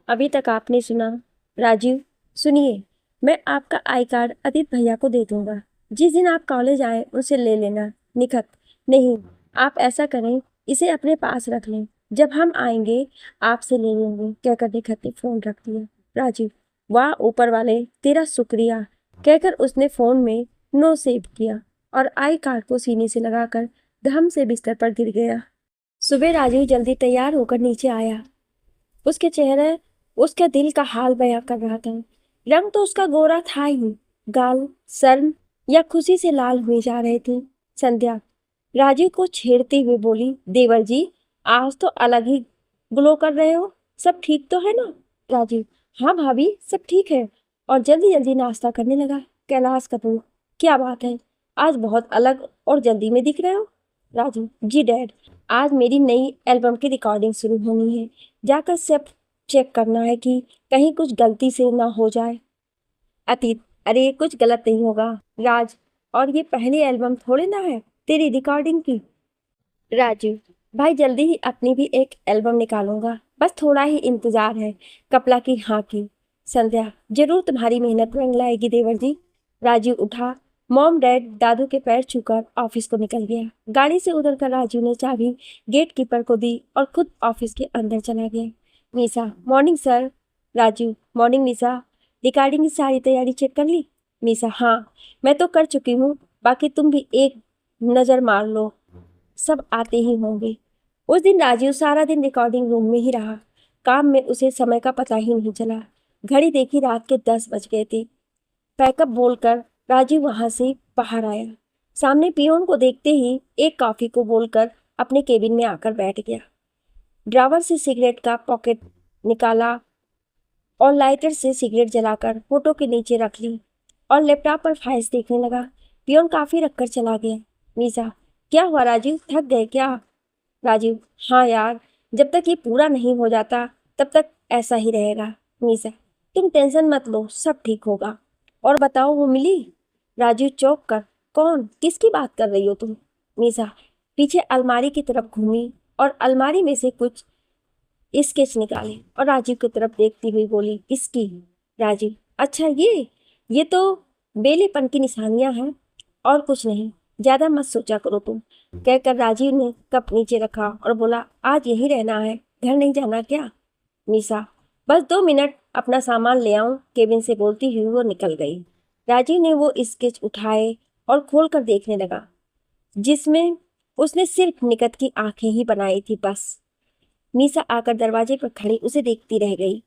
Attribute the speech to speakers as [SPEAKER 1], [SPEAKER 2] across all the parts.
[SPEAKER 1] अभी तक आपने सुना। राजीव सुनिए, मैं आपका आई कार्ड अदित भैया को दे दूंगा। जिस दिन आप कॉलेज आए उसे ले लेना। निखत नहीं, आप ऐसा करें, इसे अपने पास रख लें। जब हम आएंगे आपसे ले लेंगे, कहकर निखत ने फोन रख दिया। राजीव वाह ऊपर वाले, तेरा शुक्रिया, कहकर उसने फोन में नो सेव किया और आई कार्ड को सीने से लगाकर धम से बिस्तर पर गिर गया। सुबह राजीव जल्दी तैयार होकर नीचे आया। उसके चेहरे उसके दिल का हाल बयां कर रहा था। रंग तो उसका गोरा था ही, गाल शर्म या खुशी से लाल हुए जा रहे थे। संध्या राजीव को छेड़ते हुए बोली, देवर जी आज तो अलग ही ग्लो कर रहे हो, सब ठीक तो है ना? राजीव हाँ भाभी सब ठीक है, और जल्दी जल्दी नाश्ता करने लगा। कैलाश कपूर क्या बात है, आज बहुत अलग और जल्दी में दिख रहे हो। राजीव जी डैड, आज मेरी नई एल्बम की रिकॉर्डिंग शुरू होनी है, जाकर सब चेक करना है कि कहीं कुछ गलती से ना हो जाए। अतीत अरे कुछ गलत नहीं होगा राज, और ये पहली एल्बम थोड़े ना है तेरी रिकॉर्डिंग की। राजीव भाई जल्दी ही अपनी भी एक एल्बम निकालूंगा, बस थोड़ा ही इंतजार है कपला की हाँ की। संध्या जरूर तुम्हारी मेहनत रंग लाएगी देवर जी। राजीव उठा, मॉम डैड दादू के पैर छूकर ऑफिस को निकल गया। गाड़ी से उतरकर राजीव ने चाबी गेट कीपर को दी और खुद ऑफिस के अंदर चला गया। निशा मॉर्निंग सर। राजीव मॉर्निंग निशा, रिकॉर्डिंग की सारी तैयारी चेक कर ली? निशा हाँ मैं तो कर चुकी हूँ, बाकी तुम भी एक नज़र मार लो, सब आते ही होंगे। उस दिन राजीव सारा दिन रिकॉर्डिंग रूम में ही रहा। काम में उसे समय का पता ही नहीं चला। घड़ी देखी रात के 10 बज गए थे। पैकअप बोलकर राजीव वहां से बाहर आया। सामने पियोन को देखते ही एक कॉफी को बोलकर अपने केबिन में आकर बैठ गया। ड्रावर से सिगरेट का पॉकेट निकाला और लाइटर से सिगरेट जलाकर फोटो के नीचे रख ली और लैपटॉप पर फाइल्स देखने लगा। पियोन काफी रखकर चला गया। निशा क्या हुआ राजीव, थक गए क्या? राजीव हाँ यार, जब तक ये पूरा नहीं हो जाता तब तक ऐसा ही रहेगा। निशा तुम टेंशन मत लो, सब ठीक होगा। और बताओ वो मिली? राजीव चौंक कर कौन, किसकी बात कर रही हो तुम? निशा पीछे अलमारी की तरफ घूमी और अलमारी में से कुछ स्केच निकाले और राजीव की तरफ देखती हुई बोली, किसकी? राजीव अच्छा ये तो बेलेपन की निशानियां हैं और कुछ नहीं, ज्यादा मत सोचा करो तुम, कहकर राजीव ने कप नीचे रखा और बोला, आज यहीं रहना है, घर नहीं जाना क्या? निशा बस 2 मिनट अपना सामान ले आऊं, केबिन से बोलती हुई वो निकल गई। राजीव ने वो स्केच उठाए और खोलकर देखने लगा, जिसमें उसने सिर्फ निकट की आंखें ही बनाई थी बस। निशा आकर दरवाजे पर खड़ी उसे देखती रह गई,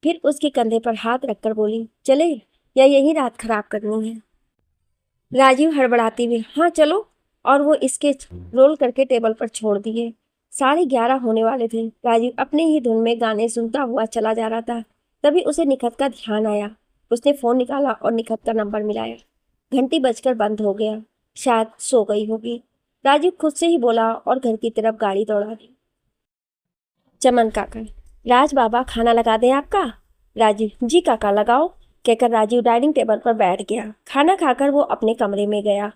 [SPEAKER 1] फिर उसके कंधे पर हाथ रखकर बोली, चले या यही रात खराब करनी है? राजीव हड़बड़ाते हुए हाँ चलो, और वो स्केच रोल करके टेबल पर छोड़ दिए। 11:30 होने वाले थे। राजीव अपने ही धुन में गाने सुनता हुआ चला जा रहा था। तभी उसे निखत का ध्यान आया। उसने फोन निकाला और निखत का नंबर मिलाया। घंटी बजकर बंद हो गया, शायद सो गई होगी, राजीव खुद से ही बोला और घर की तरफ गाड़ी दौड़ा दी। चमन काका राज बाबा खाना लगा दें आपका? राजीव जी काका लगाओ, कहकर राजीव डाइनिंग टेबल पर बैठ गया। खाना खाकर वो अपने कमरे में गया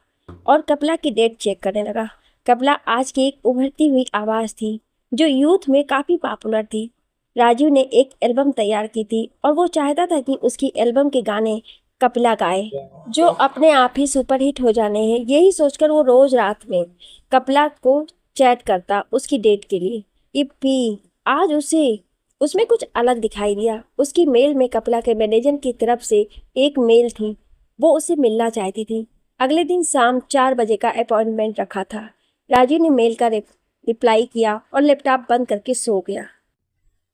[SPEAKER 1] और कपला की डेट चेक करने लगा। कपला आज की एक उभरती हुई आवाज थी जो यूथ में काफी पॉपुलर थी। राजीव ने एक एल्बम तैयार की थी और वो चाहता था कि उसकी एल्बम के गाने कपिला गाए, जो अपने आप ही सुपरहिट हो जाने हैं। यही सोचकर वो रोज रात में कपिला को चैट करता उसकी डेट के लिए। इप्पी आज उसे उसमें कुछ अलग दिखाई दिया। उसकी मेल में कपिला के मैनेजर की तरफ से एक मेल थी, वो उसे मिलना चाहती थी। अगले दिन शाम 4 बजे का अपॉइंटमेंट रखा था। राजीव ने मेल का रिप्लाई किया और लैपटॉप बंद करके सो गया।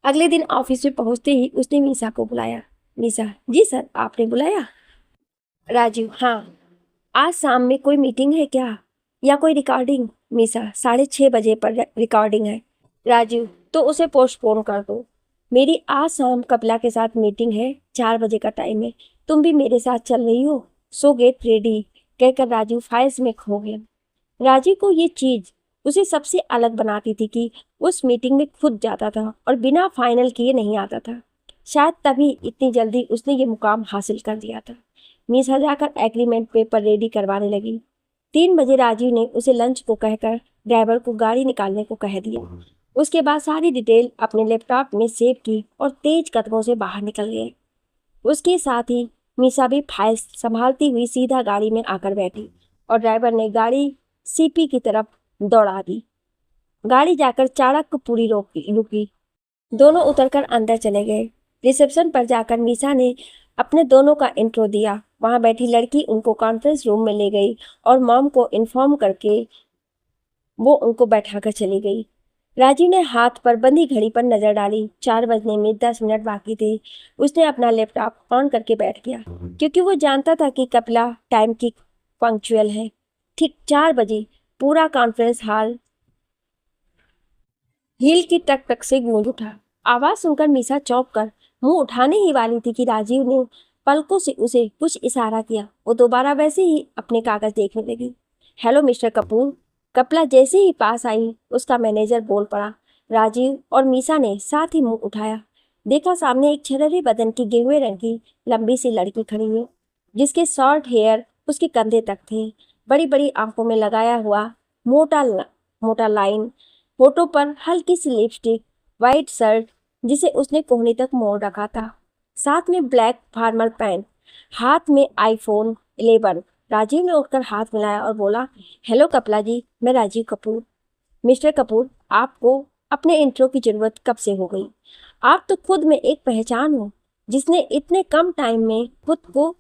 [SPEAKER 1] अगले दिन ऑफिस में पहुंचते ही उसने निशा को बुलाया। निशा जी सर आपने बुलाया? राजीव हाँ, आज शाम में कोई मीटिंग है क्या या कोई रिकॉर्डिंग? निशा 6:30 बजे पर रिकॉर्डिंग है। राजीव तो उसे पोस्टपोन कर दो, मेरी आज शाम कपिला के साथ मीटिंग है, 4 बजे का टाइम है, तुम भी मेरे साथ चल रही हो? सो गेट रेडी, कहकर राजीव फाइल्स में खो गया। राजीव को ये चीज उसे सबसे अलग बनाती थी कि उस मीटिंग में खुद जाता था और बिना फाइनल किए नहीं आता था। शायद तभी इतनी जल्दी उसने ये मुकाम हासिल कर दिया था। निशा जाकर एग्रीमेंट पेपर रेडी करवाने लगी। 3 बजे राजीव ने उसे लंच को कहकर ड्राइवर को गाड़ी निकालने को कह दिया। उसके बाद सारी डिटेल अपने लैपटॉप में सेव की और तेज कदमों से बाहर निकल गए। उसके साथ ही मीसा भी फाइल संभालती हुई सीधा गाड़ी में आकर बैठी और ड्राइवर ने गाड़ी सीपी की तरफ दौड़ा दी। गाड़ी जाकर चाणक्यपुरी रुकी। दोनों उतरकर अंदर चले गए। रिसेप्शन पर जाकर मीसा ने अपने दोनों का इंट्रो दिया। वहां बैठी लड़की उनको कॉन्फ्रेंस रूम में ले गई और मॉम को इन्फॉर्म करके वो उनको बैठाकर चली गई। राजीव ने हाथ पर बंधी घड़ी पर नजर डाली। 4 बजने में 10 मिनट बाकी थे। उसने अपना लैपटॉप ऑन करके बैठ गया क्योंकि वो जानता था कि कपिला टाइम की पंक्चुअल है। ठीक 4 बजे पूरा कॉन्फ्रेंस हॉल हील की टक टक से गूंज उठा। आवाज सुनकर मीसा चौंक कर मुंह उठाने ही वाली थी कि राजीव ने पलकों से उसे कुछ इशारा किया। वो दोबारा वैसे ही अपने कागज देखने लगी। Hello mister Kapoor. कपला जैसे ही पास आई उसका मैनेजर बोल पड़ा। राजीव और मीसा ने साथ ही मुंह उठाया। देखा सामने एक छर्रे बदन की गेहुए रंग की लंबी सी लड़की खड़ी है जिसके शॉर्ट हेयर उसके कंधे तक थे। बड़ी बड़ी आंखों में लगाया हुआ मोटा लाइन, होठों पर हल्की सी लिपस्टिक, वाइट शर्ट जिसे उसने कोहनी तक मोड़ रखा था, साथ में ब्लैक फॉर्मल पैंट, हाथ में आईफोन 11। राजीव ने उठकर हाथ मिलाया और बोला, हेलो कपला जी, मैं राजीव कपूर। मिस्टर कपूर, आपको अपने इंट्रो की जरूरत कब से हो गई? आप तो खुद में एक पहचान हो जिसने इतने कम टाइम में खुद को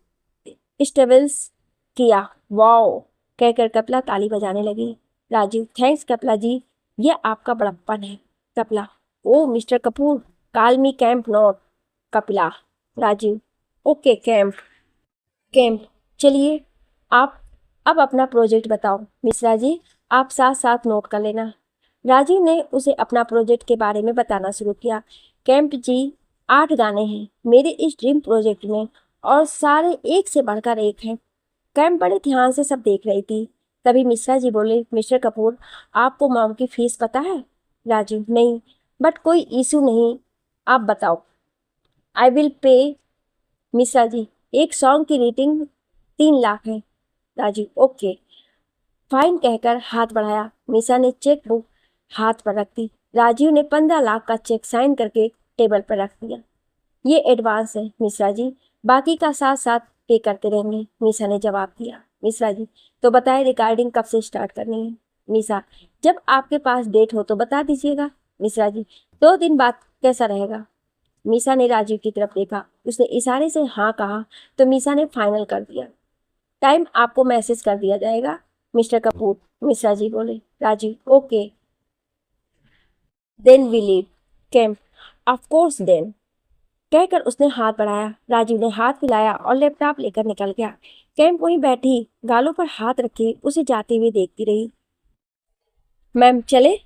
[SPEAKER 1] स्टेबल्स किया। वाओ, कहकर कपला ताली बजाने लगी। राजीव, थैंक्स कपला जी, यह आपका बड़प्पन है। Kapila, oh mister Kapoor, call me Kemp not Kapila. Rajeev, okay Kemp. चलिए आप अब अपना प्रोजेक्ट बताओ। मिश्रा जी, आप साथ साथ नोट कर लेना। राजीव ने उसे अपना प्रोजेक्ट के बारे में बताना शुरू किया। कैंप जी, 8 गाने हैं मेरे इस ड्रीम प्रोजेक्ट में और सारे एक से बढ़कर एक हैं। कैंप बड़े ध्यान से सब देख रही थी। तभी मिश्रा जी बोले, मिस्टर कपूर, आपको मॉम की फीस पता है? राजीव, नहीं, बट कोई इशू नहीं, आप बताओ। I will pay. Mishra ji, एक सॉन्ग की रेटिंग 3 लाख है। राजीव, ओके फाइन कहकर हाथ बढ़ाया। मिश्रा ने चेक बुक हाथ पर रख दी। राजीव ने 15 लाख का चेक साइन करके टेबल पर रख दिया। ये एडवांस है मिश्रा जी, बाकी का साथ साथ पे करते रहेंगे। मिश्रा ने जवाब दिया। मिश्रा जी, तो बताए रिकॉर्डिंग कब से स्टार्ट करनी है? मिश्रा, जब आपके पास डेट हो तो बता दीजिएगा। मिश्रा जी, 2 दिन बाद कैसा रहेगा? मिश्रा ने राजीव की तरफ देखा। उसने इशारे से हाँ कहा तो मिश्रा ने फाइनल कर दिया। टाइम आपको मैसेज कर दिया जाएगा मिस्टर कपूर। मिश्रा जी बोले। Rajeev, okay then we leave camp. Of course then, कहकर उसने हाथ बढ़ाया। राजीव ने हाथ मिलाया और लैपटॉप लेकर निकल गया। कैंप वहीं बैठी गालों पर हाथ रखे उसे जाते हुए देखती रही। मैम चले?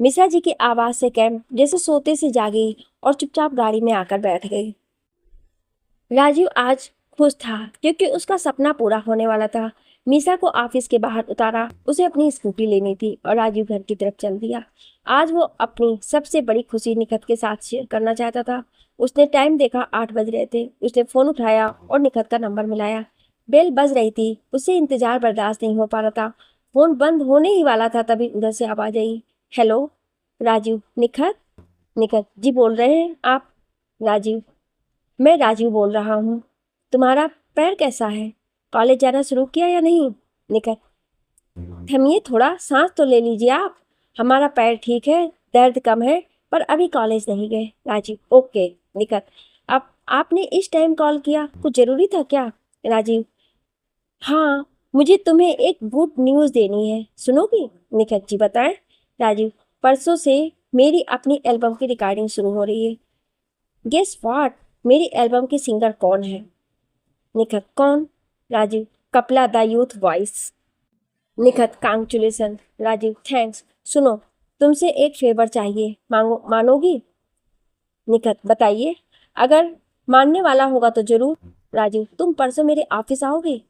[SPEAKER 1] मिश्रा जी की आवाज से कैंप जैसे सोते से जागी और चुपचाप गाड़ी में आकर बैठ गई। राजीव आज खुश था क्योंकि उसका सपना पूरा होने वाला था। मीसा को ऑफिस के बाहर उतारा, उसे अपनी स्कूटी लेनी थी और राजीव घर की तरफ चल दिया। आज वो अपनी सबसे बड़ी खुशी निखत के साथ शेयर करना चाहता था। उसने टाइम देखा, 8 बज रहे थे। उसने फोन उठाया और निखत का नंबर मिलाया। बेल बज रही थी, उससे इंतजार बर्दाश्त नहीं हो पा रहा था। फोन बंद होने ही वाला था तभी उधर से आवाज आई, हेलो राजीव। निखत? निखत, जी बोल रहे हैं आप? राजीव, मैं राजीव बोल रहा हूँ। तुम्हारा पैर कैसा है? कॉलेज जाना शुरू किया या नहीं? निखत, थमिए, थोड़ा सांस तो ले लीजिए आप। हमारा पैर ठीक है, दर्द कम है, पर अभी कॉलेज नहीं गए। राजीव, ओके। निखत, अब आपने इस टाइम कॉल किया, कुछ जरूरी था क्या? राजीव, हाँ, मुझे तुम्हें एक गुड न्यूज़ देनी है, सुनोगी? निखत, जी बताएं। राजीव, परसों से मेरी अपनी एल्बम की रिकॉर्डिंग शुरू हो रही है। गेस व्हाट, मेरी एल्बम के सिंगर कौन है? निखत, कौन? Rajeev, Kapla the youth voice. Nikhat, congratulations. Rajeev, thanks. सुनो, तुमसे एक फेवर चाहिए, मानोगी? निखत, बताइए। अगर मानने वाला होगा तो जरूर। राजीव, तुम परसों मेरे ऑफिस आओगे?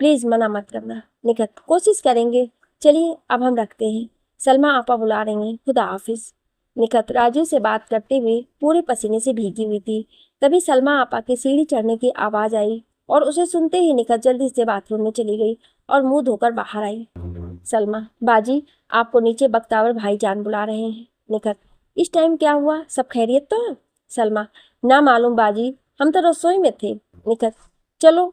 [SPEAKER 1] प्लीज मना मत करना। निखत, कोशिश करेंगे। चलिए अब हम रखते हैं, सलमा आपा बुला रही हैं, खुदा हाफिज। निखत राजीव से बात करते हुए पूरे पसीने से भीगी हुई थी। तभी सलमा आपा की सीढ़ी चढ़ने की आवाज आई और उसे सुनते ही निखत जल्दी से बाथरूम में चली गई और मुंह धोकर बाहर आई। सलमा, बाजी, आपको नीचे बख्तावर भाईजान बुला रहे हैं। निखत, इस टाइम क्या हुआ, सब खैरियत तो है? सलमा, ना मालूम बाजी, हम तो रसोई में थे। निखत, चलो,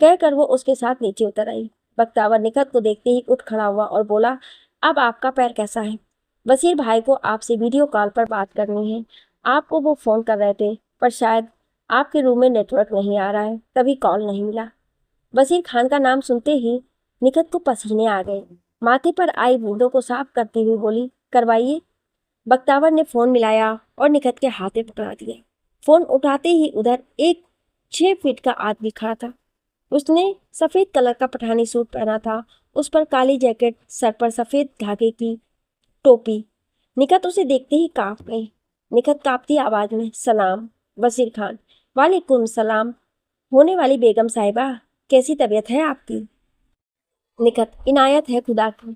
[SPEAKER 1] कहकर वो उसके साथ नीचे उतर आई। बख्तावर निखत को देखते ही उठ खड़ा हुआ और बोला, अब आपका पैर कैसा है? वसीर भाई को आपसे वीडियो कॉल पर बात करनी है। आपको वो फ़ोन कर रहे थे, पर शायद आपके रूम में नेटवर्क नहीं आ रहा है, तभी कॉल नहीं मिला। वसीर खान का नाम सुनते ही निखत को पसीने आ गए। माथे पर आई बूंदों को साफ करती हुई बोली, करवाइए। बख्तावर ने फ़ोन मिलाया और निखत के हाथ में पकड़ा दिया। फ़ोन उठाते ही उधर एक 6 फीट का आदमी खड़ा था। उसने सफ़ेद कलर का पठानी सूट पहना था, उस पर काली जैकेट, सर पर सफ़ेद धागे की टोपी। निखत उसे देखते ही कांप गई। निखत कांपती आवाज में, सलाम। वसीर खान, वालेकुम सलाम। होने वाली बेगम साहिबा, कैसी तबीयत है आपकी? निखत, इनायत है खुदा की।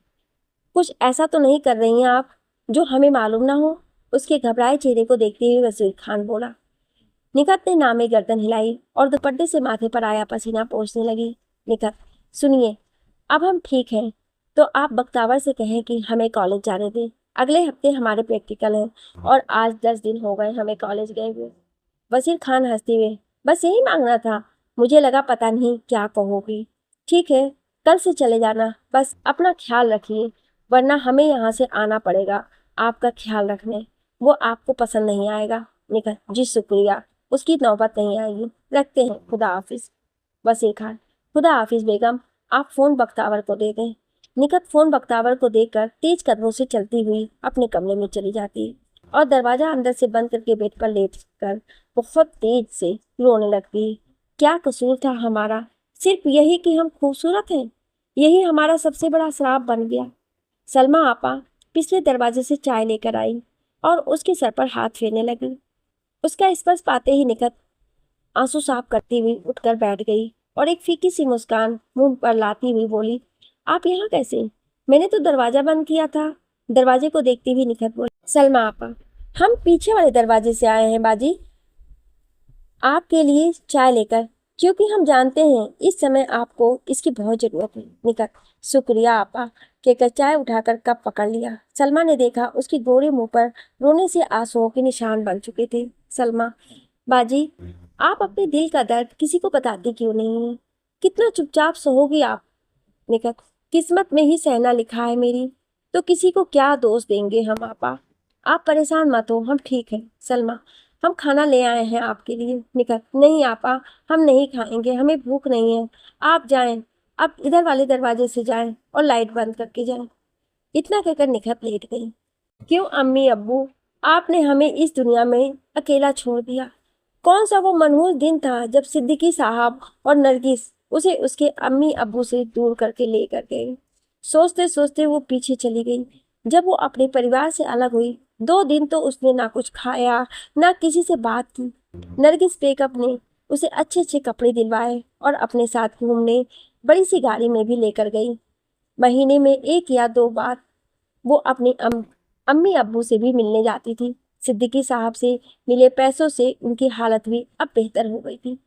[SPEAKER 1] कुछ ऐसा तो नहीं कर रही हैं आप जो हमें मालूम ना हो? उसके घबराए चेहरे को देखते हुए वसीर खान बोला। निखत ने नामे गर्दन हिलाई और दुपट्टे से माथे पर आया पसीना पोंछने लगी। निखत, सुनिए, अब हम ठीक हैं, तो आप बख्तावर से कहें कि हमें कॉलेज जाने दें। अगले हफ्ते हमारे प्रैक्टिकल हैं और आज 10 दिन हो गए हमें कॉलेज गए हुए। वसीर खान हंसते हुए, बस यही मांगना था, मुझे लगा पता नहीं क्या कहोगी। ठीक है, कल से चले जाना, बस अपना ख्याल रखिए, वरना हमें यहाँ से आना पड़ेगा आपका ख्याल रखने। वो आपको पसंद नहीं आएगा। निखत, जी शुक्रिया, उसकी नौबत नहीं आएगी, रखते हैं, खुदा हाफिज। वसीर खान, खुदा हाफिज बेगम, आप फ़ोन बख्तावर को दे दें। निखत फ़ोन बख्तावर को देकर तेज कदमों से चलती हुई अपने कमरे में चली जाती और दरवाज़ा अंदर से बंद करके बेड पर लेट कर बहुत तेज से रोने लगती। क्या कसूर था हमारा? सिर्फ यही कि हम खूबसूरत हैं, यही हमारा सबसे बड़ा श्राप बन गया। सलमा आपा पिछले दरवाजे से चाय लेकर आई और उसके सर पर हाथ फेरने लगी। उसका स्पर्श पाते ही निखत आंसू साफ करती हुई उठकर बैठ गई और एक फीकी सी मुस्कान मुंह पर लाती हुई बोली, आप यहाँ कैसे? मैंने तो दरवाजा बंद किया था। दरवाजे को देखती हुई निखत बोली, सलमा आपा, हम पीछे वाले दरवाजे से आए हैं बाजी, आपके लिए चाय लेकर, क्योंकि हम जानते हैं इस समय आपको इसकी बहुत जरूरत है। निखत, शुक्रिया आपा, कहकर चाय उठाकर कप पकड़ लिया। सलमा ने देखा उसकी गोरे मुंह पर रोने से आंसुओं के निशान बन चुके थे। सलमा, बाजी, आप अपने दिल का दर्द किसी को बताती क्यों नहीं है? कितना चुपचाप सहोगी आप? निखत, किस्मत में ही सहना लिखा है मेरी, तो किसी को क्या दोष देंगे हम आपा। आप परेशान मत हो, हम ठीक हैं। सलमा, हम खाना ले आए हैं आपके लिए। निखत, नहीं आपा, हम नहीं खाएंगे, हमें भूख नहीं है। आप जाएं, अब इधर वाले दरवाजे से जाएं और लाइट बंद करके जाएं। इतना कहकर निखत लेट गई। क्यों अम्मी अब्बू, आपने हमें इस दुनिया में अकेला छोड़ दिया? कौन सा वो मनहूस दिन था जब सिद्दीकी साहब और नरगिस उसे उसके अम्मी अब्बू से दूर करके लेकर गए। सोचते सोचते वो पीछे चली गई। जब वो अपने परिवार से अलग हुई, 2 दिन तो उसने ना कुछ खाया, ना किसी से बात की। नरगिस बेगम ने उसे अच्छे अच्छे कपड़े दिलवाए और अपने साथ घूमने बड़ी सी गाड़ी में भी लेकर गई। महीने में 1 या 2 बार वो अपनी अम्मी अब्बू से भी मिलने जाती थी। सिद्दीकी साहब से मिले पैसों से उनकी हालत भी अब बेहतर हो गई थी।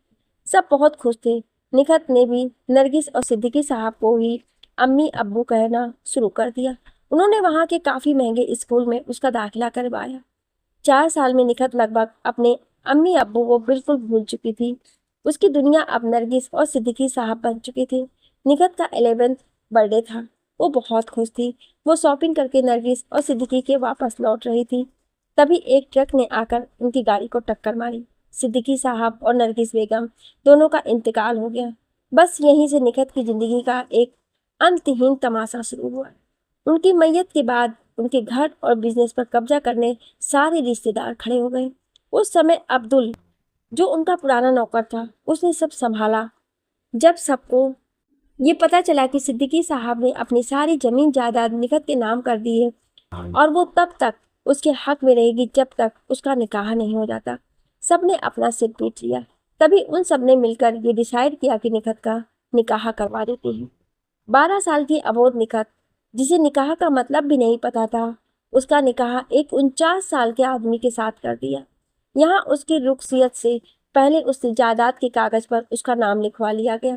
[SPEAKER 1] सब बहुत खुश थे। निखत ने भी नरगिस और सिद्दीकी साहब को ही अम्मी अब्बू कहना शुरू कर दिया। उन्होंने वहाँ के काफ़ी महंगे स्कूल में उसका दाखिला करवाया। 4 साल में निखत लगभग अपने अम्मी अब्बू को बिल्कुल भूल चुकी थी। उसकी दुनिया अब नरगिस और सिद्दीकी साहब बन चुकी थी। निखत का 11th बर्थडे था। वो बहुत खुश थी। वो शॉपिंग करके नरगिस और सिद्दीकी के वापस लौट रही थी। तभी एक ट्रक ने आकर उनकी गाड़ी को टक्कर मारी। सिद्दीकी साहब और नरगिस बेगम दोनों का इंतकाल हो गया। बस यहीं से निखत की जिंदगी का एक अंतहीन तमाशा शुरू हुआ। उनकी मैयत के बाद उनके घर और बिजनेस पर कब्जा करने सारे रिश्तेदार खड़े हो गए। उस समय अब्दुल, जो उनका पुराना नौकर था, उसने सब संभाला। जब सबको ये पता चला कि सिद्दीकी साहब ने अपनी सारी जमीन जायदाद निखत के नाम कर दी है और वो तब तक उसके हक में रहेगी जब तक उसका निकाह नहीं हो जाता, सबने अपना सिर पीट लिया। तभी उन सब ने मिलकर ये डिसाइड किया कि निखत का निकाह करवा देते हैं। 12 साल की अबोध निखत, जिसे निकाह का मतलब भी नहीं पता था, उसका निकाह एक 49 साल के आदमी के साथ कर दिया। यहाँ उसकी रुखसियत से पहले उसकी जायदाद के कागज पर उसका नाम लिखवा लिया गया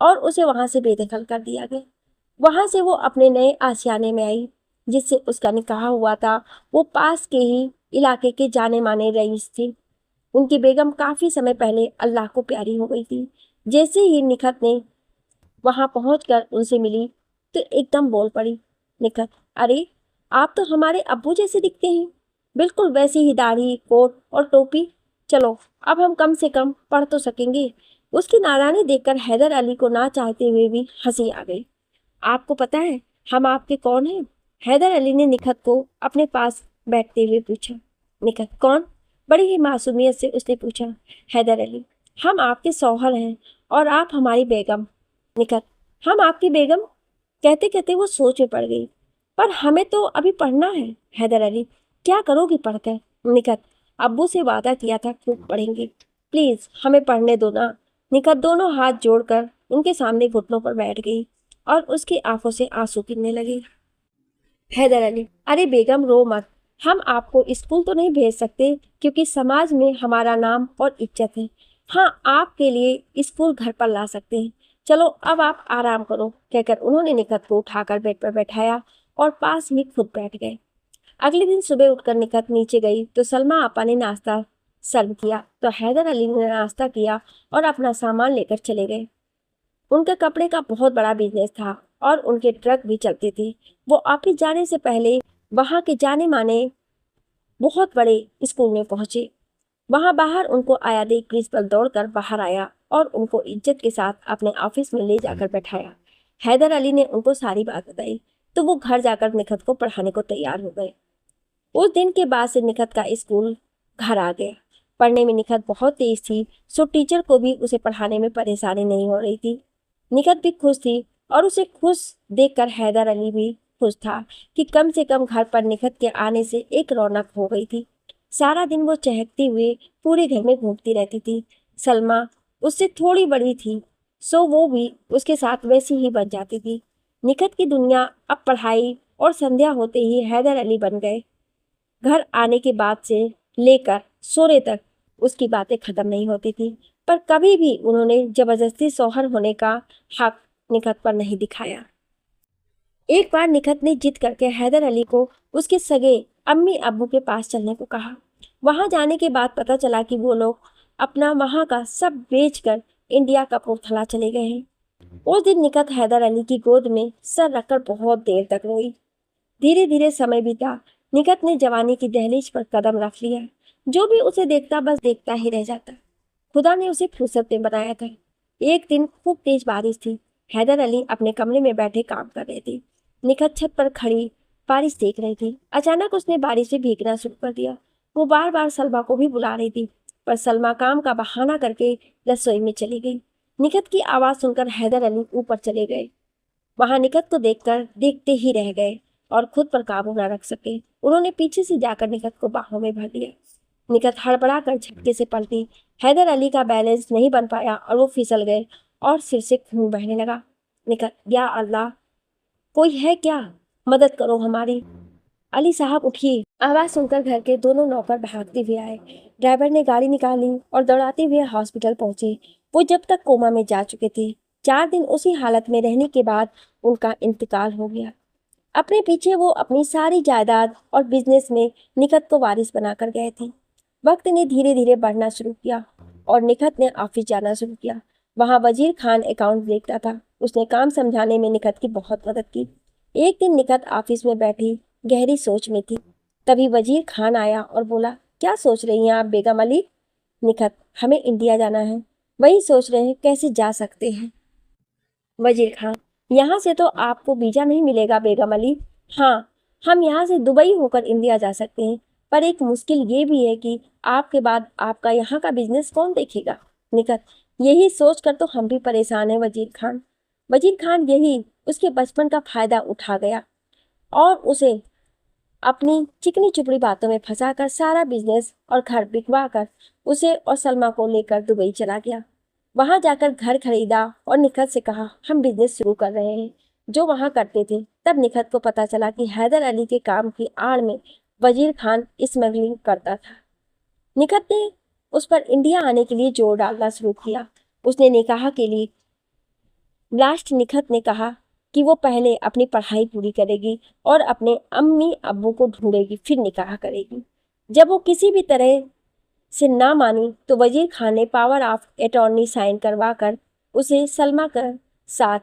[SPEAKER 1] और उसे वहां से बेदखल कर दिया गया। वहां से वो अपने नए आशियाने में आई जिससे उसका निकाह हुआ था। वो पास के ही इलाके के जाने माने रईस थे। उनकी बेगम काफी समय पहले अल्लाह को प्यारी हो गई थी। जैसे ही निखत ने वहां पहुंचकर उनसे मिली तो एकदम बोल पड़ी। निखत, अरे आप तो हमारे अब्बू जैसे दिखते हैं, बिल्कुल वैसी ही दाढ़ी, कोट और टोपी। चलो अब हम कम से कम पढ़ तो सकेंगे। उसकी नादानी देखकर हैदर अली को ना चाहते हुए भी हंसी आ गई। आपको पता है हम आपके कौन हैं? हैदर अली ने निखत को अपने पास बैठते हुए पूछा। निखत, कौन? बड़ी ही मासूमियत से उसने पूछा। हैदर अली, हम आपके सौहर हैं और आप हमारी बेगम। निखत, हम आपकी बेगम? कहते कहते वो सोच में पड़ गई। पर हमें तो अभी पढ़ना है। हैदर अली, क्या करोगी पढ़कर? निखत, अब्बू से वादा किया था खूब पढ़ेंगे, प्लीज हमें पढ़ने दो ना। निखत दोनों हाथ जोड़कर उनके सामने घुटनों पर बैठ गई और उसकी आंखों से आंसू गिरने लगे। हैदर अली, अरे बेगम रो मत, हम आपको स्कूल तो नहीं भेज सकते क्योंकि समाज में हमारा नाम और इज्जत है। हाँ, आपके लिए स्कूल घर पर ला सकते हैं। चलो अब आप आराम करो, कहकर उन्होंने निखत को उठाकर बेड पर बैठाया और पास ही खुद बैठ गए। अगले दिन सुबह उठकर निखत नीचे गई तो सलमा आपा ने नाश्ता सर्व किया तो हैदर अली ने नाश्ता किया और अपना सामान लेकर चले गए। उनके कपड़े का बहुत बड़ा बिजनेस था और उनके ट्रक भी चलते थे। वो ऑफिस जाने से पहले वहां के जाने माने बहुत बड़े स्कूल में पहुंचे। वहां बाहर उनको आया देख प्रिंसिपल दौड़कर बाहर आया और उनको इज्जत के साथ अपने ऑफिस में ले जाकर बैठाया। हैदर अली ने उनको सारी बात बताई तो वो घर जाकर निखत को पढ़ाने को तैयार हो गए। उस दिन के बाद से निखत का स्कूल घर आ गया। पढ़ने में निखत बहुत तेज थी, सो टीचर को भी उसे पढ़ाने में परेशानी नहीं हो रही थी। निखत भी खुश थी और उसे खुश देखकर हैदर अली भी खुश था कि कम से कम घर पर निखत के आने से एक रौनक हो गई थी। सारा दिन वो चहकते हुए पूरे घर में घूमती रहती थी। सलमा उससे थोड़ी बड़ी थी, सो वो भी उसके साथ वैसी ही बन जाती थी। निखत की दुनिया अब पढ़ाई और संध्या होते ही हैदर अली बन गए। घर आने के बाद से लेकर सोने तक उसकी बातें खत्म नहीं होती थी, पर कभी भी उन्होंने जबरदस्ती शौहर होने का हक निखत पर नहीं दिखाया। एक बार निखत ने जिद करके हैदर अली को उसके सगे अम्मी अब्बू के पास चलने को कहा। वहां जाने के बाद पता चला कि वो लोग अपना वहां का सब बेचकर इंडिया कपूरथला चले गए हैं। उस दिन निखत हैदर अली की गोद में सर रखकर बहुत देर तक रोई। धीरे धीरे समय बीता। निखत ने जवानी की दहलीज पर कदम रख लिया। जो भी उसे देखता बस देखता ही रह जाता। खुदा ने उसे फुर्सत में बनाया था। एक दिन खूब तेज बारिश थी। हैदर अली अपने कमरे में बैठे काम कर रहे थे। निखत छत पर खड़ी बारिश देख रही थी। अचानक उसने बारिश में भीगना शुरू कर दिया। वो बार बार सलमा को भी बुला रही थी, पर सलमा काम का बहाना करके रसोई में चली गई। निखत की आवाज सुनकर हैदर अली ऊपर चले गए। वहां निखत को देखकर देखते ही रह गए और खुद पर काबू न रख सके। उन्होंने पीछे से जाकर निखत को बाहों में भर लिया। निखत हड़बड़ा कर झटके से पलटी। हैदर अली का बैलेंस नहीं बन पाया और वो फिसल गए और सिर से खून बहने लगा। निखत, या अल्लाह, कोई है क्या? मदद करो हमारी। अली साहब उठिए। आवाज सुनकर घर के दोनों नौकर भागते हुए आए। ड्राइवर ने गाड़ी निकाली और दौड़ाते हुए हॉस्पिटल पहुंचे। वो जब तक कोमा में जा चुके थे। 4 दिन उसी हालत में रहने के बाद उनका इंतकाल हो गया। अपने पीछे वो अपनी सारी जायदाद और बिजनेस में निखत को वारिस बनाकर गए थे। वक्त ने धीरे धीरे बढ़ना शुरू किया और निखत ने ऑफिस जाना शुरू किया। वहां वजीर खान अकाउंट देखता था। उसने काम समझाने में निखत की बहुत मदद की। एक दिन निखत ऑफिस में बैठी गहरी सोच में थी। तभी वजीर खान आया और बोला, क्या सोच रही हैं आप बेगम अली? निखत, हमें इंडिया जाना है, वही सोच रहे हैं कैसे जा सकते हैं। वजीर खान, यहाँ से तो आपको वीजा नहीं मिलेगा बेगम अली। हाँ, हम यहाँ से दुबई होकर इंडिया जा सकते हैं, पर एक मुश्किल ये भी है कि आपके बाद आपका यहाँ का बिजनेस कौन देखेगा। निखत, यही सोचकर तो हम भी परेशान हैं वजीर खान। वजीर खान यही उसके बचपन का फायदा उठा गया और उसे अपनी चिकनी चुपड़ी बातों में फंसाकर सारा बिजनेस और घर बिकवा कर उसे और सलमा को लेकर दुबई चला गया। वहां जाकर घर खरीदा और निखत से कहा, हम बिजनेस शुरू कर रहे हैं जो वहां करते थे। तब निखत को पता चला कि हैदर अली के काम की आड़ में वजीर खान स्मगलिंग करता था। निखत ने उस पर इंडिया आने के लिए जोर डालना शुरू किया। उसने निकाह के लिए लास्ट निखत ने कहा कि वो पहले अपनी पढ़ाई पूरी करेगी और अपने अम्मी अब्बू को ढूंढेगी, फिर निकाह करेगी। जब वो किसी भी तरह से ना मानी तो वजीर खान ने पावर ऑफ अटॉर्नी साइन करवा कर उसे सलमा के साथ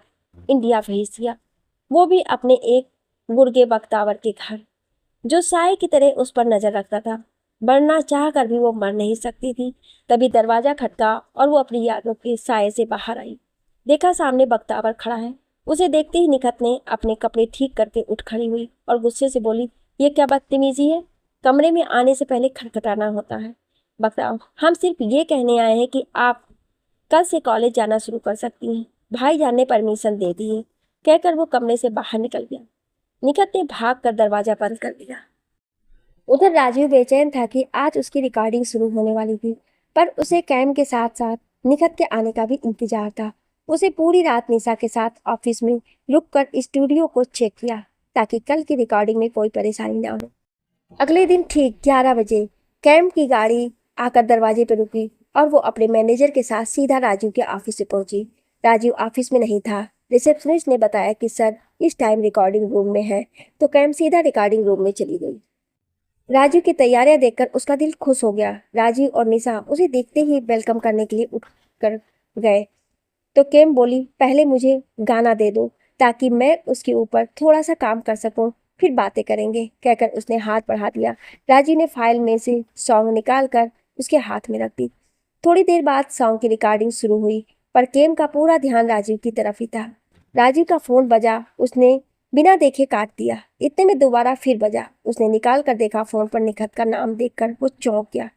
[SPEAKER 1] इंडिया भेज दिया, वो भी अपने एक गुर्गे बख्तावर के घर, जो साए की तरह उस पर नजर रखता था। मरना चाह कर भी वो मर नहीं सकती थी। तभी दरवाजा खटका और वो अपनी यादों के साए से बाहर आई। देखा सामने बख्तावर खड़ा है। उसे देखते ही निखत ने अपने कपड़े ठीक करके उठ खड़ी हुई और गुस्से से बोली, ये क्या बदतमीजी है? कमरे में आने से पहले खटखटाना होता है। बख्तावर, हम सिर्फ ये कहने आए हैं कि आप कल से कॉलेज जाना शुरू कर सकती हैं। भाईजान ने परमिशन दे दी है, कहकर वो कमरे से बाहर निकल गया। निखत ने भाग कर दरवाजा बंद कर दिया। उधर राजीव बेचैन था कि आज उसकी रिकॉर्डिंग शुरू होने वाली थी, पर उसे कैम के साथ साथ निखत के आने का भी इंतजार था। उसे पूरी रात निशा के साथ ऑफिस में रुककर स्टूडियो को चेक किया ताकि कल की रिकॉर्डिंग में कोई परेशानी ना हो। अगले दिन ठीक 11 बजे कैम की गाड़ी आकर दरवाजे पर रुकी और वो अपने मैनेजर के साथ सीधा राजीव के ऑफिस से पहुंची। राजीव ऑफिस में नहीं था। रिसेप्शनिस्ट ने बताया कि सर इस टाइम रिकॉर्डिंग रूम में है, तो कैम सीधा रिकॉर्डिंग रूम में चली गई। राजीव की तैयारियां देखकर उसका दिल खुश हो गया। राजीव और निशा उसे देखते ही वेलकम करने के लिए उठ कर गए, तो कैम बोली, पहले मुझे गाना दे दो ताकि मैं उसके ऊपर थोड़ा सा काम कर सकूं, फिर बातें करेंगे, कहकर उसने हाथ बढ़ा दिया। राजीव ने फाइल में से सॉन्ग निकाल कर उसके हाथ में रख दी। थोड़ी देर बाद सॉन्ग की रिकॉर्डिंग शुरू हुई, पर कैम का पूरा ध्यान राजीव की तरफ ही था। राजीव का फोन बजा, उसने बिना देखे काट दिया। इतने में दोबारा फिर बजा। उसने निकाल कर देखा, फोन पर निखत का नाम देखकर वो चौंक गया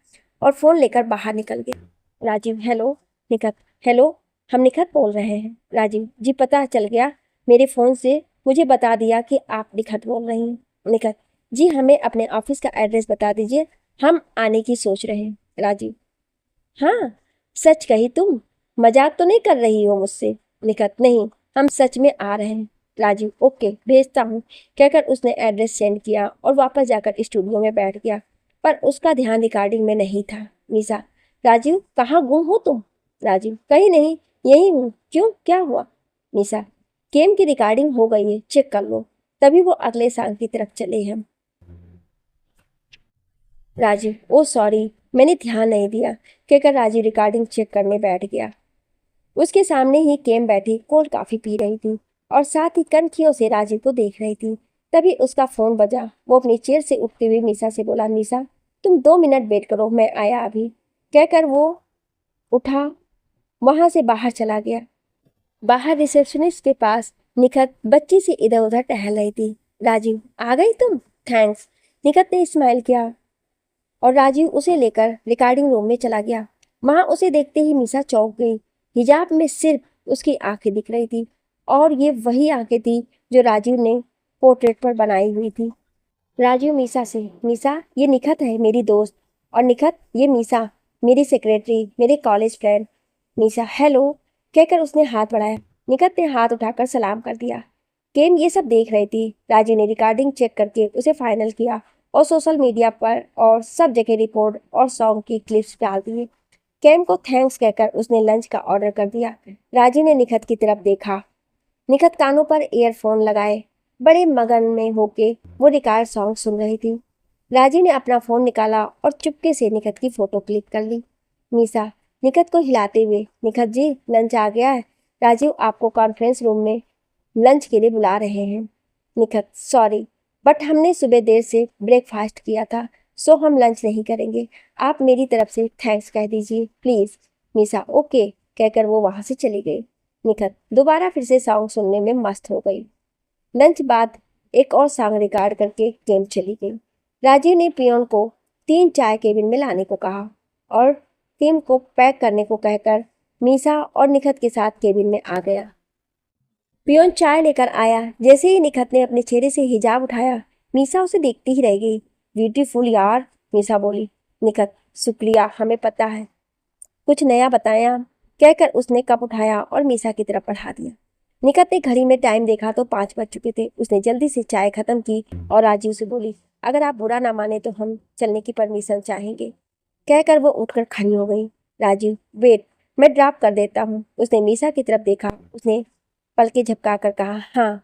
[SPEAKER 1] और फोन लेकर बाहर निकल गया। राजीव, हेलो। निखत, हेलो, हम निखत बोल रहे हैं। राजीव, जी पता चल गया, मेरे फोन से मुझे बता दिया कि आप निखत बोल रही हैं। निखत, जी हमें अपने ऑफिस का एड्रेस बता दीजिए, हम आने की सोच रहे हैं। राजीव, हाँ, सच कही तुम, मजाक तो नहीं कर रही हो मुझसे? निखत, नहीं, हम सच में आ रहे हैं। राजीव, ओके, भेजता हूँ, कहकर उसने एड्रेस सेंड किया और वापस जाकर स्टूडियो में बैठ गया, पर उसका ध्यान रिकॉर्डिंग में नहीं था। निशा, राजीव कहाँ गुम हो तुम? राजीव, कहीं नहीं, यही हूँ, क्यों, क्या हुआ? निशा, गेम की रिकॉर्डिंग हो गई है, चेक कर लो। तभी वो अगले साल की तरफ चले हैं। राजीव, ओ सॉरी, मैंने ध्यान नहीं दिया, कहकर राजीव रिकॉर्डिंग चेक करने बैठ गया। उसके सामने ही केम बैठी कोल्ड कॉफी पी रही थी और साथ ही कनखियों से राजीव को देख रही थी। तभी उसका फोन बजा। वो अपनी चेयर से उठते हुए निशा से बोला, निशा तुम 2 मिनट वेट करो, मैं आया अभी, कहकर वो उठा, वहां से बाहर चला गया। बाहर रिसेप्शनिस्ट के पास निखत बच्ची से इधर उधर टहल रही थी। राजीव, आ गई तुम, थैंक्स। निखत ने स्माइल किया और राजीव उसे लेकर रिकॉर्डिंग रूम में चला गया। वहां उसे देखते ही निशा चौंक गई। हिजाब में सिर्फ उसकी आंखें दिख रही थी और ये वही आंखें थी जो राजीव ने पोर्ट्रेट पर बनाई हुई थी। राजीव निशा से, निशा ये निखत है, मेरी दोस्त, और निखत ये निशा, मेरी सेक्रेटरी, मेरे कॉलेज फ्रेंड। निशा, हेलो, कहकर उसने हाथ बढ़ाया। निखत ने हाथ उठाकर सलाम कर दिया। केम ये सब देख रही थी। राजीव ने रिकॉर्डिंग चेक करके उसे फाइनल किया और सोशल मीडिया पर और सब जगह रिपोर्ट और सॉन्ग की क्लिप्स डाल दिए। केम को थैंक्स कहकर उसने लंच का ऑर्डर कर दिया। राजीव ने निखत की तरफ देखा। निखत कानों पर ईयरफोन लगाए बड़े मगन में होके वो रिकॉर्ड सॉन्ग सुन रही थी। राजीव ने अपना फोन निकाला और चुपके से निखत की फोटो क्लिक कर ली। निशा, निखत को हिलाते हुए, निखत जी लंच आ गया है, राजीव आपको कॉन्फ्रेंस रूम में लंच के लिए बुला रहे हैं। निखत, सॉरी, बट हमने सुबह देर से ब्रेकफास्ट किया था, सो हम लंच नहीं करेंगे। आप मेरी तरफ से थैंक्स कह दीजिए प्लीज। निशा, ओके, कहकर वो वहां से चली गई। निखत दोबारा फिर से सॉन्ग सुनने में मस्त हो गई। लंच बाद एक और सॉन्ग रिकॉर्ड करके गेम चली गई। राजीव ने पियोन को 3 चाय केबिन में लाने को कहा और टीम को पैक करने को कहकर निशा और निखत के साथ केबिन में आ गया। पियोन चाय लेकर आया। जैसे ही निखत ने अपने चेहरे से हिजाब उठाया, निशा उसे देखती ही रह गई। ब्यूटीफुल यार, निशा बोली। निखत, शुक्रिया, हमें पता है, कुछ नया बताएं आप, कहकर उसने कप उठाया और निशा की तरफ बढ़ा दिया। निखत ने घड़ी में टाइम देखा तो 5 बज चुके थे। उसने जल्दी से चाय खत्म की और राजीव से बोली, अगर आप बुरा ना माने तो हम चलने की परमिशन चाहेंगे, कहकर वो उठकर खड़ी हो गई। राजीव, वेट, मैं ड्रॉप कर देता हूँ। उसने निशा की तरफ देखा। उसने पलके झपका कर कहा, हाँ,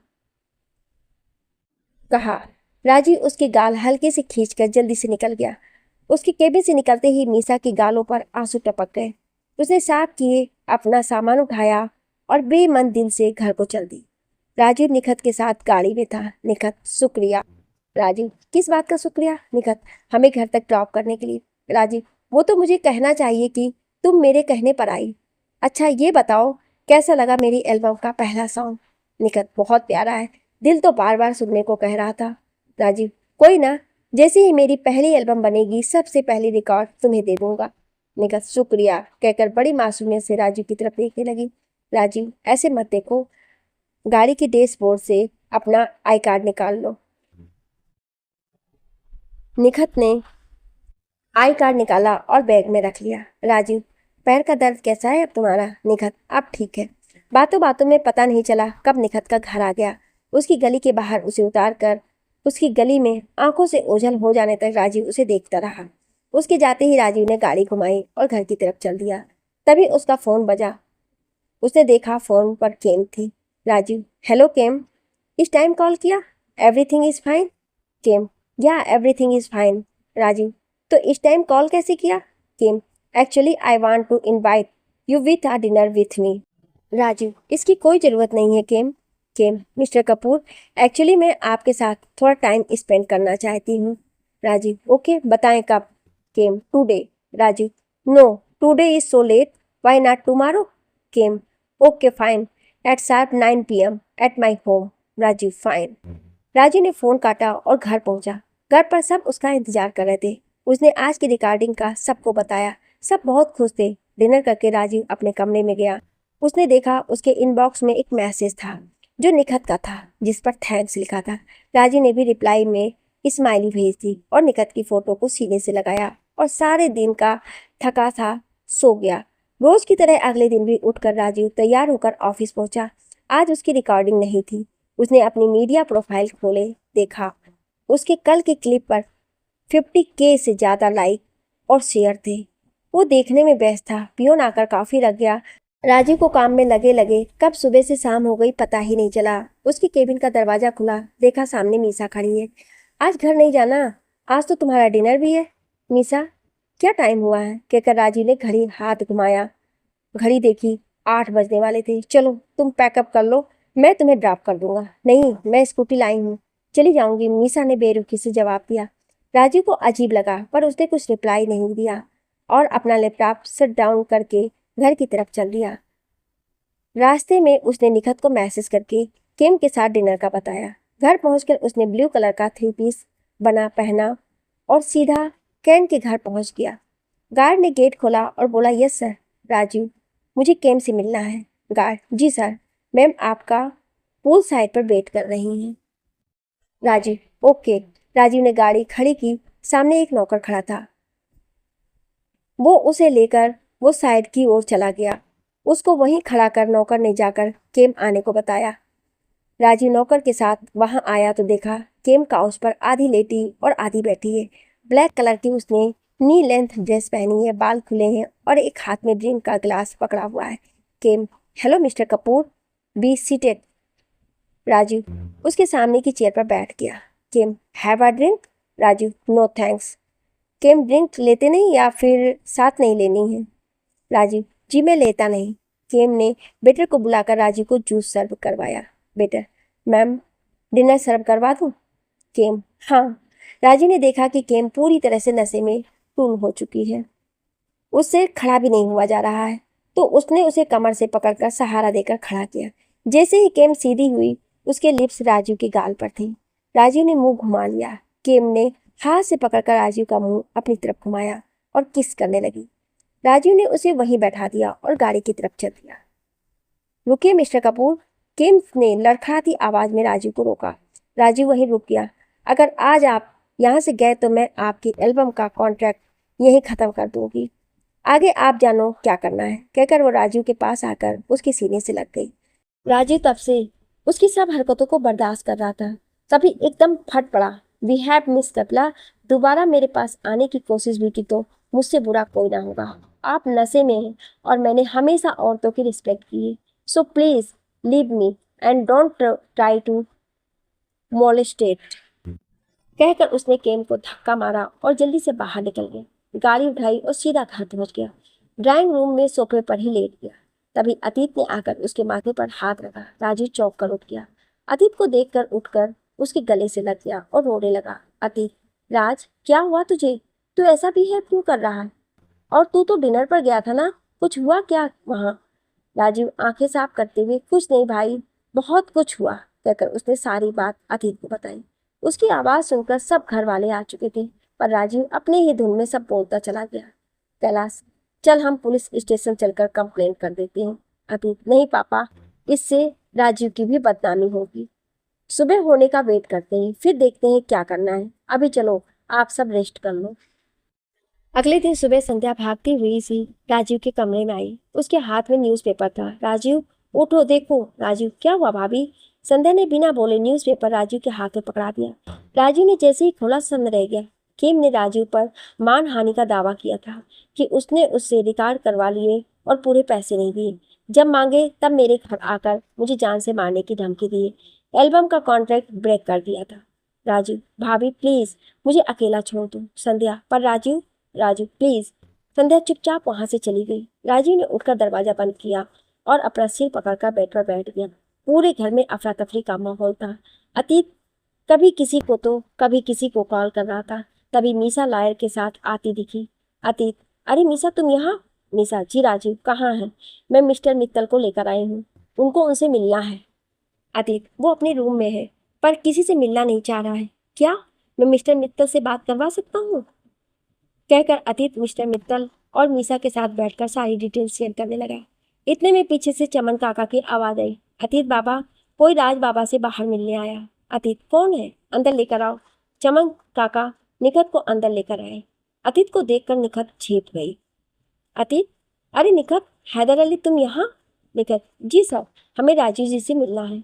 [SPEAKER 1] कहा। राजीव उसके गाल हल्के से खींचकर जल्दी से निकल गया। उसके केबिन से निकलते ही मीसा की गालों पर आंसू टपक गए। उसने साफ किए अपना सामान उठाया और बेमन दिल से घर को चल दी। राजीव निखत के साथ गाड़ी में था। निखत, शुक्रिया। राजीव, किस बात का शुक्रिया? निखत, हमें घर तक ड्रॉप करने के लिए। राजीव, वो तो मुझे कहना चाहिए कि तुम मेरे कहने पर आई। अच्छा ये बताओ, कैसा लगा मेरी एल्बम का पहला सॉन्ग? निखत, बहुत प्यारा है, दिल तो बार बार सुनने को कह रहा था। राजीव, कोई ना, जैसे ही मेरी पहली एल्बम बनेगी सबसे पहली रिकॉर्ड तुम्हें दे दूंगा। निखत, शुक्रिया कहकर बड़ी मासूमियत से राजीव की तरफ देखने लगी। राजीव, ऐसे मत देखो, गाड़ी के डैशबोर्ड से अपना आई कार्ड निकाल लो। निखत ने आई कार्ड निकाला और बैग में रख लिया। राजीव, पैर का दर्द कैसा है अब तुम्हारा? निखत, अब ठीक है। बातों बातों में पता नहीं चला कब निखत का घर आ गया। उसकी गली के बाहर उसे उतार कर उसकी गली में आंखों से ओझल हो जाने तक राजीव उसे देखता रहा। उसके जाते ही राजीव ने गाड़ी घुमाई और घर की तरफ चल दिया। तभी उसका फोन बजा। उसने देखा फोन पर केम थी। राजीव, हेलो केम, इस टाइम कॉल किया? Everything is fine? केम, या एवरीथिंग इज फाइन। राजीव, तो इस टाइम कॉल कैसे किया? Kim, actually I want to invite you with a dinner with me. Rajeev, इसकी कोई ज़रूरत नहीं है Kim. Kim, mister Kapoor, actually मैं आपके साथ थोड़ा टाइम स्पेंड करना चाहती हूँ। राजीव, ओके, बताएं कब? Kim, today. Rajeev, no, today is so late, why not tomorrow? Kim, okay fine, at sharp 9 PM at my home. Rajeev, fine. Rajeev ने फ़ोन काटा और घर पहुंचा। घर पर सब उसका इंतजार कर रहे थे। उसने आज की रिकॉर्डिंग का सबको बताया। सब बहुत खुश थे। डिनर करके राजीव अपने कमरे में गया। उसने देखा उसके इनबॉक्स में एक मैसेज था जो निखत का था, जिस पर थैंक्स लिखा था। राजीव ने भी रिप्लाई में स्माइली भेज दी और निखत की फोटो को सीने से लगाया और सारे दिन का थका था सो गया। रोज की तरह अगले दिन भी उठकर राजीव तैयार होकर ऑफिस पहुंचा। आज उसकी रिकॉर्डिंग नहीं थी। उसने अपनी मीडिया प्रोफाइल खोले, देखा उसके कल के क्लिप पर 50K से ज़्यादा लाइक और शेयर थे। वो देखने में व्यस्त था। पियोन आकर कॉफ़ी रख गया। राजीव को काम में लगे लगे कब सुबह से शाम हो गई पता ही नहीं चला। उसकी केबिन का दरवाज़ा खुला, देखा सामने मीसा खड़ी है। आज घर नहीं जाना? आज तो तुम्हारा डिनर भी है। मीसा, क्या टाइम हुआ है? कहकर राजीव ने घड़ी हाथ घुमाया। घड़ी देखी, 8 बजने वाले थे। चलो तुम पैकअप कर लो, मैं तुम्हें ड्रॉप कर दूंगा। नहीं, मैं स्कूटी लाई हूँ, चली जाऊंगी, मीसा ने बेरुखी से जवाब दिया। राजीव को अजीब लगा पर उसने कुछ रिप्लाई नहीं दिया और अपना लैपटॉप शट डाउन करके घर की तरफ चल दिया। रास्ते में उसने निखत को मैसेज करके किम के साथ डिनर का बताया। घर पहुंचकर उसने ब्लू कलर का 3 पीस बना पहना और सीधा कैन के घर पहुंच गया। गार्ड ने गेट खोला और बोला, यस सर। राजीव, मुझे केम से मिलना है। गार्ड, जी सर, मैम आपका पूल साइड पर वेट कर रही हैं। राजीव, ओके। राजीव ने गाड़ी खड़ी की। सामने एक नौकर खड़ा था। वो उसे लेकर वो साइड की ओर चला गया। उसको वहीं खड़ा कर नौकर ने जाकर केम आने को बताया। राजीव नौकर के साथ वहां आया तो देखा केम काउच पर आधी लेटी और आधी बैठी है। ब्लैक कलर की उसने नी लेंथ ड्रेस पहनी है, बाल खुले हैं और एक हाथ में ड्रिंक का गिलास पकड़ा हुआ है। Kim, hello mister Kapoor, be seated. Rajeev उसके सामने की चेयर पर बैठ गया। Kim, have a drink? Rajeev, no thanks. Kim, drink लेते नहीं या फिर साथ नहीं लेनी है? राजीव, जी मैं लेता नहीं। केम ने वेटर को बुलाकर राजीव को जूस सर्व करवाया। वेटर, मैम डिनर सर्व करवा दूं? केम, हाँ। राजीव ने देखा कि केम पूरी तरह से नशे में टून हो चुकी है। उससे खड़ा भी नहीं हुआ जा रहा है, तो उसने उसे कमर से पकड़कर सहारा देकर खड़ा किया। जैसे ही केम सीधी हुई, उसके लिप्स राजीव के गाल पर थे। राजीव ने मुंह घुमा लिया। केम ने हाथ से पकड़कर राजीव का मुंह अपनी तरफ घुमाया और किस करने लगी। राजीव ने उसे वहीं बैठा दिया और गाड़ी की तरफ चल दिया। रुकिए मिस्टर कपूर। केम ने लड़खड़ाती आवाज में राजीव को रोका। राजीव वहीं रुक गया। अगर आज आप यहाँ से गए तो मैं आपकी एल्बम का कॉन्ट्रैक्ट यहीं ख़त्म कर दूंगी। आगे आप जानो क्या करना है, कहकर वो राजीव के पास आकर उसके सीने से लग गई। राजीव तब से उसकी सब हरकतों को बर्दाश्त कर रहा था। तभी एकदम फट पड़ा। वी हैव मिस कपिला, दोबारा मेरे पास आने की कोशिश भी की तो मुझसे बुरा कोई ना होगा। आप नशे में हैं और मैंने हमेशा औरतों की रिस्पेक्ट की है। So please leave me and don't try to molest. कहकर उसने केम को धक्का मारा और जल्दी से बाहर निकल गया। गाड़ी उठाई और सीधा घर पहुंच गया। ड्राइंग रूम में सोफे पर ही लेट गया। तभी अतीत ने आकर उसके माथे पर हाथ रखा। राजीव चौंक कर उठ गया। अतीत को देखकर उठकर उसके गले से लग गया और रोने लगा। अतीत, राज, क्या हुआ तुझे? तू ऐसा बिहेव क्यों कर रहा है? और तू तो डिनर पर गया था ना, कुछ हुआ क्या वहां? राजीव आंखें साफ करते हुए, कुछ नहीं भाई, बहुत कुछ हुआ, कहकर उसने सारी बात अतीत को बताई। उसकी आवाज सुनकर सब घर वाले आ चुके थे, पर राजीव अपने ही धुन में सब बोलता चला गया। कैलाश, चल हम पुलिस स्टेशन चलकर कंप्लेंट कर देते हैं। अतीत, नहीं पापा, इससे राजीव की भी बदनामी होगी। सुबह होने का वेट करते हैं, फिर देखते हैं क्या करना है। अभी चलो, आप सब रेस्ट कर लो। अगले दिन सुबह संध्या भागती हुई सी राजीव के कमरे में आई। उसके हाथ में न्यूज़पेपर था। राजीव, उठो, देखो। राजीव, क्या हुआ भाभी? संध्या ने बिना बोले न्यूज़पेपर राजीव के हाथ में पकड़ा दिया। राजीव ने जैसे ही खोला, सन्न रह गया। किम ने राजीव पर मानहानि का दावा किया था कि उसने उससे रिकॉर्ड करवा लिए और पूरे पैसे नहीं दिए। जब मांगे तब मेरे घर आकर मुझे जान से मारने की धमकी दी। एल्बम का कॉन्ट्रैक्ट ब्रेक कर दिया था। राजीव, भाभी प्लीज मुझे अकेला छोड़ दो। संध्या, पर राजीव, राजीव प्लीज। संध्या चुपचाप वहां से चली गई। राजीव ने उठकर दरवाजा बंद किया और अपना सिर पकड़कर बेड पर बैठ गया। पूरे घर में अफरा तफरी का माहौल था। अतीत कभी किसी को तो कभी किसी को कॉल कर रहा था। तभी मीसा लायर के साथ आती दिखी। अतीत, अरे मीसा, तुम यहाँ? मीसा, जी राजीव, कहाँ है? मैं मिस्टर मित्तल को लेकर आई हूँ, उनको उनसे मिलना है। अतीत, वो अपने रूम में है, पर किसी से मिलना नहीं चाह रहा है। क्या मैं मिस्टर मित्तल से बात करवा सकता हूँ? कहकर अतीत मिस्टर मित्तल और मीसा के साथ बैठकर सारी डिटेल शेयर करने लगा। इतने में पीछे से चमन काका की आवाज आई। अतीत बाबा, कोई राज बाबा से बाहर मिलने आया। अतीत, कौन है? अंदर लेकर आओ। चमन काका निखत को अंदर लेकर आए। अतीत को देखकर निखत झेप गई। अतीत, अरे निखत, हैदर अली तुम यहाँ? निखत, जी सर, हमें राजीव जी से मिलना है।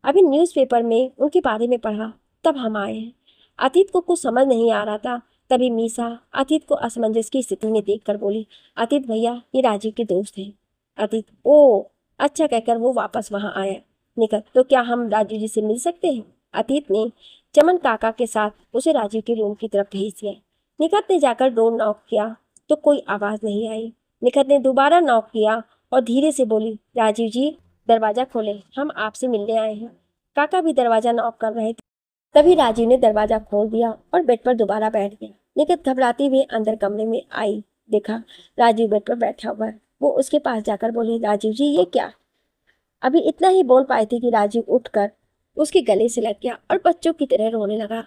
[SPEAKER 1] अभी न्यूज़पेपर में उनके बारे में पढ़ा, तब हम आए हैं। अतीत को कुछ समझ नहीं आ रहा था। तभी मीसा अतीत को असमंजस की स्थिति में देखकर बोली, अतीत भैया, ये राजीव के दोस्त हैं। अतीत, ओ अच्छा, कहकर वो वापस वहां आया। निखत, तो क्या हम राजीव जी से मिल सकते हैं? अतीत ने चमन काका के साथ उसे राजीव के रूम की तरफ भेज दिया। निखत ने जाकर डोर नॉक किया तो कोई आवाज नहीं आई। निखत ने दोबारा नॉक किया और धीरे से बोली, राजीव जी, दरवाजा खोले, हम आपसे मिलने आए हैं। काका भी दरवाजा नॉक कर रहे थे। तभी राजीव ने दरवाजा खोल दिया और बेड पर दोबारा बैठ गया। निखत घबराती हुई अंदर कमरे में आई, देखा राजीव बेड पर बैठा हुआ है। वो उसके पास जाकर बोली, राजीव जी, ये क्या? अभी इतना ही बोल पाई थी कि राजीव उठकर उसके गले से लग गया और बच्चों की तरह रोने लगा।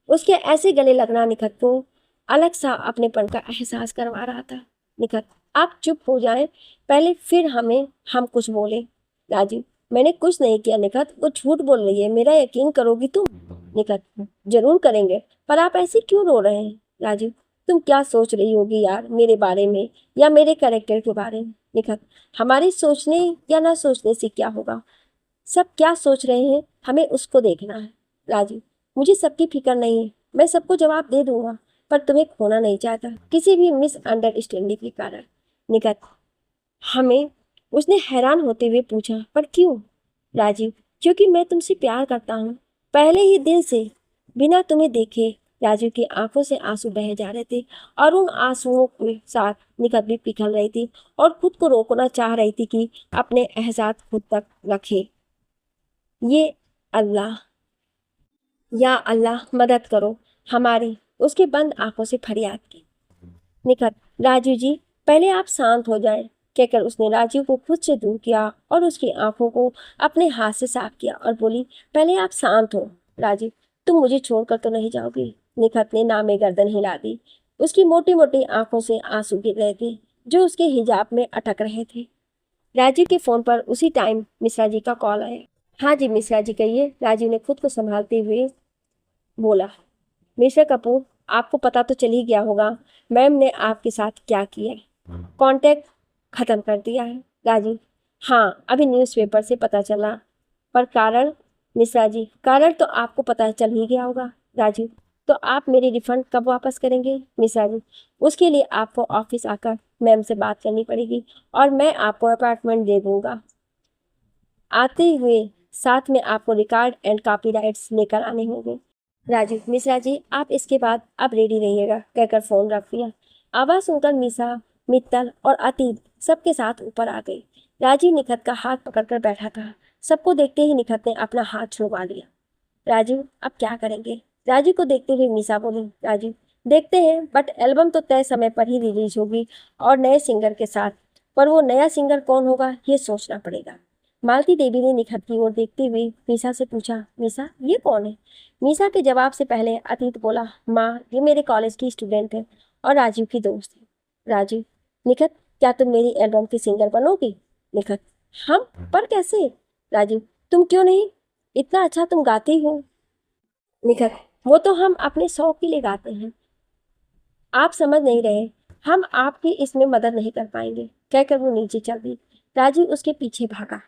[SPEAKER 1] उसके ऐसे गले लगना निखत को अलग सा अपनेपन का एहसास करवा रहा था। निखत, आप चुप हो जाएं पहले, फिर हम कुछ बोले। राजीव, मैंने कुछ नहीं किया निखत, वो झूठ बोल रही है, मेरा यकीन करोगी तुम? निखत, जरूर करेंगे, पर आप ऐसे क्यों रो रहे हैं? राजीव, तुम क्या सोच रही होगी यार मेरे बारे में या मेरे कैरेक्टर के बारे में? निखत, हमारे सोचने या ना सोचने से क्या होगा? सब क्या सोच रहे हैं हमें उसको देखना है। राजीव, मुझे सबकी फिक्र नहीं है, मैं सबको जवाब दे दूंगा, पर तुम्हें खोना नहीं चाहता किसी भी मिसअंडरस्टैंडिंग के कारण। निखत, हमें? उसने हैरान होते हुए पूछा, पर क्यों? राजीव, क्योंकि मैं तुमसे प्यार करता हूँ, पहले ही दिन से, बिना तुम्हें देखे। राजीव की आंखों से आंसू बह जा रहे थे और उन आंसुओं के साथ निखत भी पिघल रही थी और खुद को रोकना चाह रही थी कि अपने एहसास खुद तक रखे। ये अल्लाह, या अल्लाह मदद करो हमारी, उसके बंद आंखों से फरियाद की। निखत, राजीव जी, पहले आप शांत हो जाएं, कहकर उसने राजीव को खुद से दूर किया और उसकी आंखों को अपने हाथ से साफ किया और बोली, पहले आप शांत हो। राजीव, तुम मुझे छोड़कर तो नहीं जाओगी? निखत ने नामे गर्दन हिला दी। उसकी मोटी मोटी आंखों से आंसू गिर रहे थे जो उसके हिजाब में अटक रहे थे। राजीव के फोन पर उसी टाइम मिश्रा जी का कॉल आया। हाँ जी मिश्रा जी, कहिए, राजीव ने खुद को संभालते हुए बोला। मिस्टर कपूर, आपको पता तो चल ही गया होगा मैम ने आपके साथ क्या किया। कांटेक्ट खत्म कर दिया है। राजीव, हाँ, अभी न्यूज़पेपर से पता चला, पर कारण? मिश्रा जी, कारण तो आपको पता चल ही गया होगा। राजीव, तो आप मेरी रिफंड कब वापस करेंगे? मिश्रा जी, उसके लिए आपको ऑफिस आकर मैम से बात करनी पड़ेगी और मैं आपको अपार्टमेंट दे दूंगा। आते हुए साथ में आपको रिकॉर्ड एंड कॉपीराइट्स लेकर आने होंगे। राजू, मिश्रा जी आप इसके बाद अब रेडी रहिएगा, कहकर फोन रख दिया। आवाज सुनकर मिश्रा, मित्तल और अतीत सबके साथ ऊपर आ गई। राजीव निखत का हाथ पकड़कर बैठा था। सबको देखते ही निखत ने अपना हाथ छुड़वा लिया। राजू अब क्या करेंगे? राजू को देखते हुए मीसा बोली। राजू, देखते हैं, बट एल्बम तो तय समय पर ही रिलीज होगी और नए सिंगर के साथ। पर वो नया सिंगर कौन होगा ये सोचना पड़ेगा। मालती देवी ने निखत की ओर देखते हुए मीसा से पूछा, मीसा ये कौन है? मीसा के जवाब से पहले अतीत बोला, माँ ये मेरे कॉलेज की स्टूडेंट है और राजीव की दोस्त है। राजू, निखत क्या तुम मेरी एल्बम की सिंगर बनोगी? निखत, हम? पर कैसे? राजू, तुम क्यों नहीं? इतना अच्छा तुम गाती हो। निखत, वो तो हम अपने शौक के लिए गाते हैं, आप समझ नहीं रहे। हम आपकी इसमें मदद नहीं कर पाएंगे, कहकर वो नीचे चल दी। राजू उसके पीछे भागा।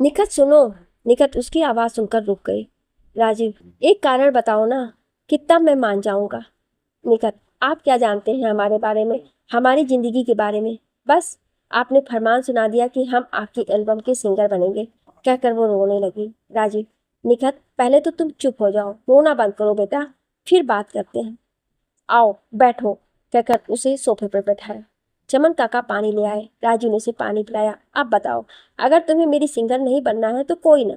[SPEAKER 1] निखत सुनो। निखत उसकी आवाज सुनकर रुक गई। राजीव, एक कारण बताओ ना, कितना मैं मान जाऊंगा। निखत, आप क्या जानते हैं हमारे बारे में, हमारी जिंदगी के बारे में? बस आपने फरमान सुना दिया कि हम आपकी एल्बम के सिंगर बनेंगे, कहकर वो रोने लगी। राजीव, निखत पहले तो तुम चुप हो जाओ, रोना बंद करो बेटा, फिर बात करते हैं। आओ बैठो, कहकर उसे सोफे पर बैठाया। चमन काका पानी ले आए। राजू ने उसे पानी पिलाया। अब बताओ, अगर तुम्हें मेरी सिंगर नहीं बनना है तो कोई ना,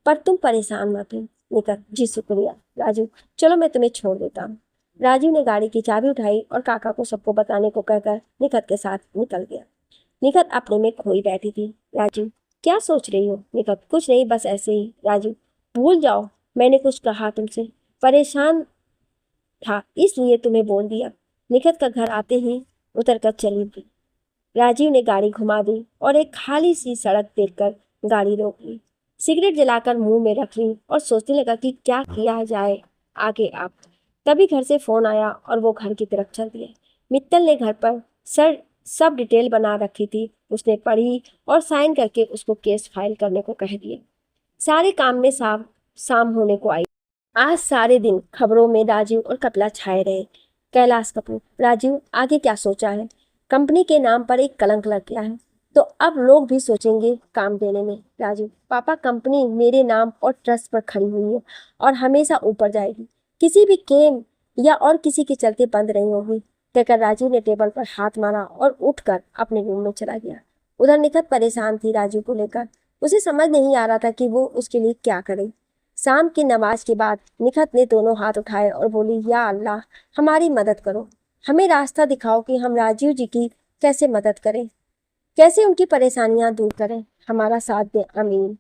[SPEAKER 1] पर तुम परेशान मत हो। निखत, जी शुक्रिया। राजू, चलो मैं तुम्हें छोड़ देता हूँ। राजू ने गाड़ी की चाबी उठाई और काका को सबको बताने को कहकर निखत के साथ निकल गया। निखत अपने में खोई बैठी थी। राजू, क्या सोच रही हो? निखत, कुछ नहीं, बस ऐसे ही। राजू, भूल जाओ मैंने कुछ कहा तुमसे, परेशान था इसलिए तुम्हें बोल दिया। निखत का घर आते ही उतरकर चली गई। राजीव ने गाड़ी घुमा दी और एक खाली सी सड़क देखकर गाड़ी रोक ली। सिगरेट जलाकर मुंह में रख ली और सोचने लगा कि क्या किया जाए आगे। आप तभी घर से फोन आया और वो घर की तरफ चल दिए। मित्तल ने घर पर सब डिटेल बना रखी थी। उसने पढ़ी और साइन करके उसको केस फाइल करने को कह दिया। सारे काम में शाम होने को आई। आज सारे दिन खबरों में राजीव और कपिला छाए रहे। कैलाश कपूर, राजीव आगे क्या सोचा है? कंपनी के नाम पर एक कलंक लग गया है, तो अब लोग भी सोचेंगे काम देने में। राजीव, पापा कंपनी मेरे नाम और ट्रस्ट पर खड़ी हुई है और हमेशा ऊपर जाएगी, किसी भी गेम या और किसी के चलते बंद नहीं होगी, कहकर राजीव ने टेबल पर हाथ मारा और उठकर अपने रूम में चला गया। उधर निखत परेशान थी राजीव को लेकर। उसे समझ नहीं आ रहा था कि वो उसके लिए क्या करे। शाम की नमाज के बाद निखत ने दोनों हाथ उठाए और बोली, या अल्लाह हमारी मदद करो, हमें रास्ता दिखाओ कि हम राजीव जी की कैसे मदद करें, कैसे उनकी परेशानियां दूर करें, हमारा साथ दें, आमीन।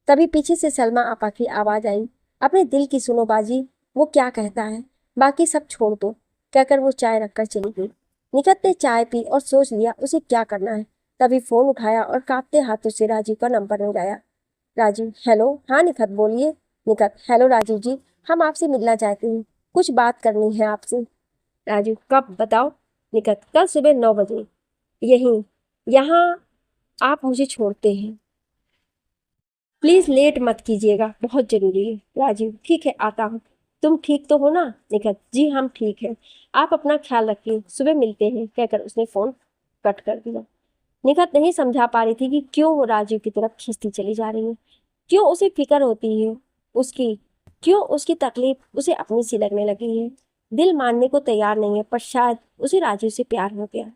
[SPEAKER 1] तभी पीछे से सलमा आपा की आवाज आई, अपने दिल की सुनो बाजी, वो क्या कहता है, बाकी सब छोड़ दो, कहकर वो चाय रखकर चली गई। निखत ने चाय पी और सोच लिया उसे क्या करना है। तभी फोन उठाया और कांपते हाथों से राजीव का नंबर मिलाया। राजीव, हेलो। हाँ निखत बोलिए। निखत, हेलो राजीव जी, हम आपसे मिलना चाहते हैं, कुछ बात करनी है आपसे। राजीव, कब बताओ। निखत, कल सुबह 9 बजे, यहीं यहाँ आप मुझे छोड़ते हैं, प्लीज लेट मत कीजिएगा, बहुत जरूरी है। राजीव, ठीक है आता हूँ। तुम ठीक तो हो ना? निखत, जी हम ठीक है, आप अपना ख्याल रखिए, सुबह मिलते हैं, कहकर उसने फोन कट कर दिया। निखत नहीं समझा पा रही थी कि क्यों वो राजीव की तरफ खींचती चली जा रही है, क्यों उसे फिक्र होती है उसकी, क्यों उसकी तकलीफ उसे अपनी सी लगने लगी है। दिल मानने को तैयार नहीं है, पर शायद उसे राजीव से प्यार हो गया।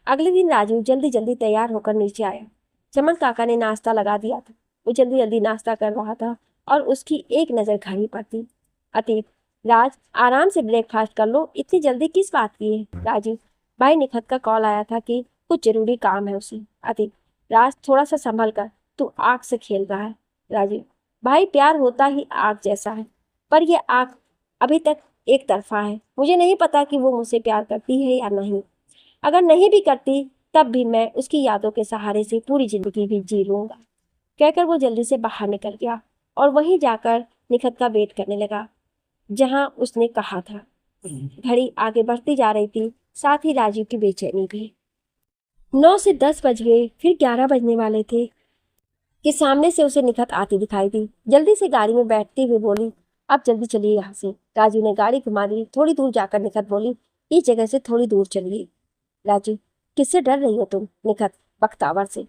[SPEAKER 1] अगले दिन राजीव जल्दी जल्दी तैयार होकर नीचे आया। चमन काका ने नाश्ता लगा दिया था। वो जल्दी जल्दी नाश्ता कर रहा था और उसकी एक नज़र घड़ी पर थी। अतीत, राज आराम से ब्रेकफास्ट कर लो, इतनी जल्दी किस बात की है? राजीव, भाई निखत का कॉल आया था कि कुछ जरूरी काम है उसे। अतीत, राज थोड़ा सा संभल कर, तू आग से खेल रहा है। राजीव, भाई प्यार होता ही आग जैसा है, पर यह आग अभी तक एक तरफा है, मुझे नहीं पता कि वो मुझसे प्यार करती है या नहीं। अगर नहीं भी करती तब भी मैं उसकी यादों के सहारे से पूरी जिंदगी भी जी लूंगा, कहकर वो जल्दी से बाहर निकल गया और वहीं जाकर निखत का वेट करने लगा जहां उसने कहा था। घड़ी आगे बढ़ती जा रही थी, साथ ही राजीव की बेचैनी भी। 9 से 10 बज गए, फिर 11 बजने वाले थे कि सामने से उसे निखत आती दिखाई दी। जल्दी से गाड़ी में बैठती हुई बोली, अब जल्दी चलिए यहाँ से। राजू ने गाड़ी घुमा दी। थोड़ी दूर जाकर निखत बोली, इस जगह से थोड़ी दूर चलिए। राजू, किससे डर रही हो तुम? निखत, बख्तावर से।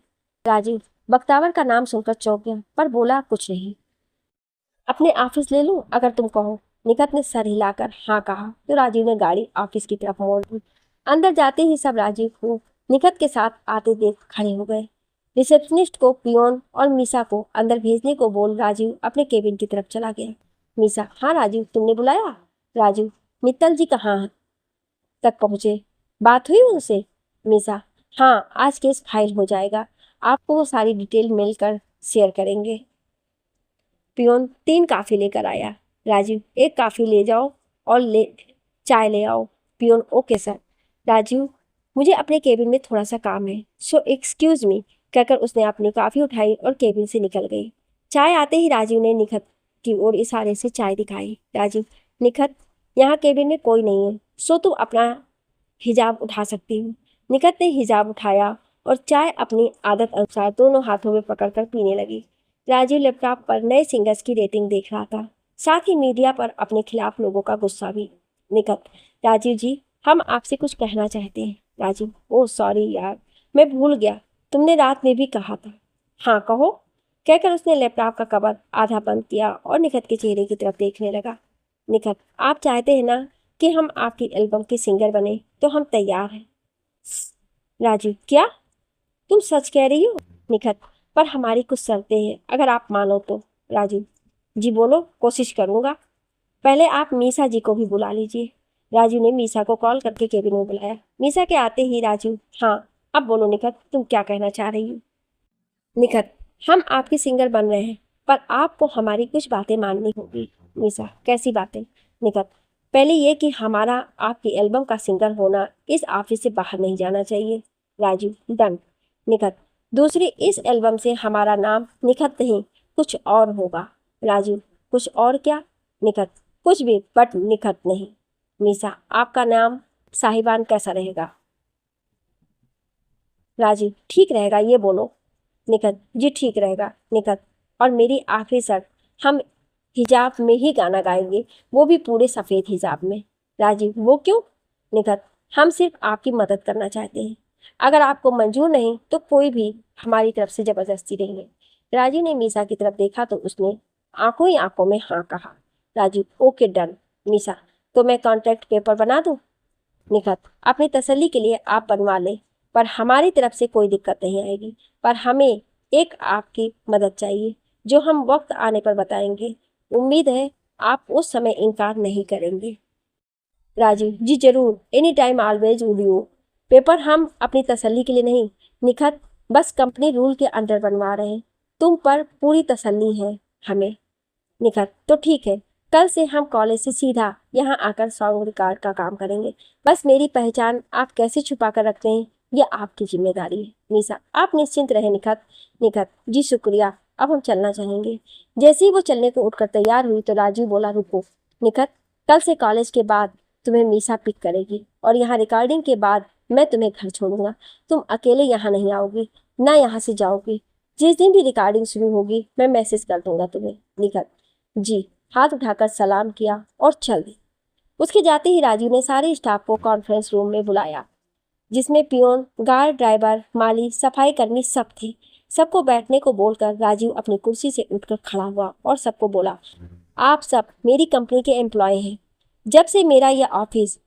[SPEAKER 1] राजू बख्तावर का नाम सुनकर चौंक गया, पर बोला कुछ नहीं। अपने ऑफिस ले लूं अगर तुम कहो। निखत ने सर हिलाकर हाँ कहा तो राजीव ने गाड़ी ऑफिस की तरफ मोड़ दी। अंदर जाते ही सब राजीव को निखत के साथ आते देख खड़े हो गए। रिसेप्शनिस्ट को, पियोन और मीसा को अंदर भेजने को बोल राजीव अपने केबिन की तरफ चला गया। मीसा, हाँ राजीव, तुमने बुलाया? राजीव, मित्तल जी कहाँ तक पहुंचे? बात हुई उनसे? मीसा, हाँ, आज केस फाइल हो जाएगा, आपको वो सारी डिटेल मिलकर शेयर करेंगे। पियोन 3 काफी लेकर आया। राजीव, 1 काफी ले जाओ और चाय ले आओ। Peon, okay sir. राजीव, मुझे अपने केबिन में थोड़ा सा काम है, सो एक्सक्यूज मी, कहकर उसने अपनी काफी उठाई और केबिन से निकल गई। चाय आते ही राजीव ने निखत की ओर इशारे से चाय दिखाई। राजीव, निखत, यहाँ केबिन में कोई नहीं है, सो तुम अपना हिजाब उठा सकती हूँ। निखत ने हिजाब उठाया और चाय अपनी आदत अनुसार दोनों हाथों में पकड़कर पीने लगी। राजीव लैपटॉप पर नए सिंगर्स की रेटिंग देख रहा था, साथ ही मीडिया पर अपने खिलाफ लोगों का गुस्सा भी। निखत, राजीव जी, हम आपसे कुछ कहना चाहते हैं। राजीव, ओह सॉरी यार, मैं भूल गया, तुमने रात में भी कहा था। हाँ कहो, कहकर उसने लैपटॉप का कवर आधा बंद किया और निखत के चेहरे की तरफ देखने लगा। निखत, आप चाहते हैं ना कि हम आपकी एल्बम के सिंगर बने, तो हम तैयार हैं। राजीव, क्या तुम सच कह रही हो? निखत, पर हमारी कुछ शर्तें हैं, अगर आप मानो तो। राजीव, जी बोलो, कोशिश करूंगा। पहले आप मीसा जी को भी बुला लीजिए। राजीव ने मीसा को कॉल करके केबिन में बुलाया। मीसा के आते ही राजीव, हाँ अब बोलो निखत, तुम क्या कहना चाह रही हो? निखत, हम आपके सिंगर बन रहे हैं, पर आपको हमारी कुछ बातें माननी होगी। मीसा, कैसी बातें? निखत, पहले ये कि हमारा आपकी एल्बम का सिंगर होना इस ऑफिस से बाहर नहीं जाना चाहिए। राजीव, डन। निखत, दूसरी, इस एल्बम से हमारा नाम निखत नहीं कुछ और होगा। राजीव, कुछ और क्या? निखत, कुछ भी, बट निखत नहीं। मीसा, आपका नाम साहिबान कैसा रहेगा? राजीव, ठीक रहेगा, ये बोलो। निखत, जी ठीक रहेगा। निखत, और मेरी आखिरी शर्त, हम हिजाब में ही गाना गाएंगे, वो भी पूरे सफ़ेद हिजाब में। राजीव, वो क्यों? निखत, हम सिर्फ आपकी मदद करना चाहते हैं, अगर आपको मंजूर नहीं तो कोई भी हमारी तरफ से ज़बरदस्ती नहीं है। राजीव ने मीसा की तरफ देखा तो उसने आंखों ही आंखों में हाँ कहा। Rajiv, okay done. मीसा, तो मैं कॉन्ट्रैक्ट पेपर बना दूँ? निखत, अपनी तसल्ली के लिए आप बनवा लें, पर हमारी तरफ से कोई दिक्कत नहीं आएगी, पर हमें एक आपकी मदद चाहिए, जो हम वक्त आने पर बताएंगे। उम्मीद है आप उस समय इनकार नहीं करेंगे। राजीव, जी जरूर, any time always with you. Paper हम अपनी तसल्ली के लिए नहीं निखत, बस कंपनी रूल के अंडर बनवा रहे हैं, तुम पर पूरी तसल्ली है हमें। निखत, तो ठीक है, कल से हम कॉलेज से सीधा यहाँ आकर सॉन्ग रिकॉर्ड का काम करेंगे, बस मेरी पहचान आप कैसे छुपा कर रखते हैं ये आपकी जिम्मेदारी है। मीसा, आप निश्चिंत रहें निखत। निखत, जी शुक्रिया, अब हम चलना चाहेंगे। जैसे ही वो चलने को उठकर तैयार हुई तो राजू बोला, रुको। निखत, कल से कॉलेज के बाद तुम्हें मीसा पिक करेगी और यहाँ रिकॉर्डिंग के बाद मैं तुम्हें घर छोड़ूंगा, तुम अकेले यहाँ नहीं आओगी, ना यहाँ से जाओगी। जिस दिन भी रिकॉर्डिंग शुरू होगी मैं मैसेज कर दूंगा तुम्हें। निखत, जी, हाथ उठाकर सलाम किया और चल दी। उसके जाते ही राजीव ने सारे स्टाफ को कॉन्फ्रेंस रूम में बुलाया, जिसमें पियोन, गार्ड, ड्राइवर, माली, सफाई कर्मी सब थे। सबको बैठने को बोलकर राजीव अपनी कुर्सी से उठकर खड़ा हुआ और सबको बोला, आप सब मेरी कंपनी के एम्प्लॉय हैं। जब से मेरा यह ऑफिस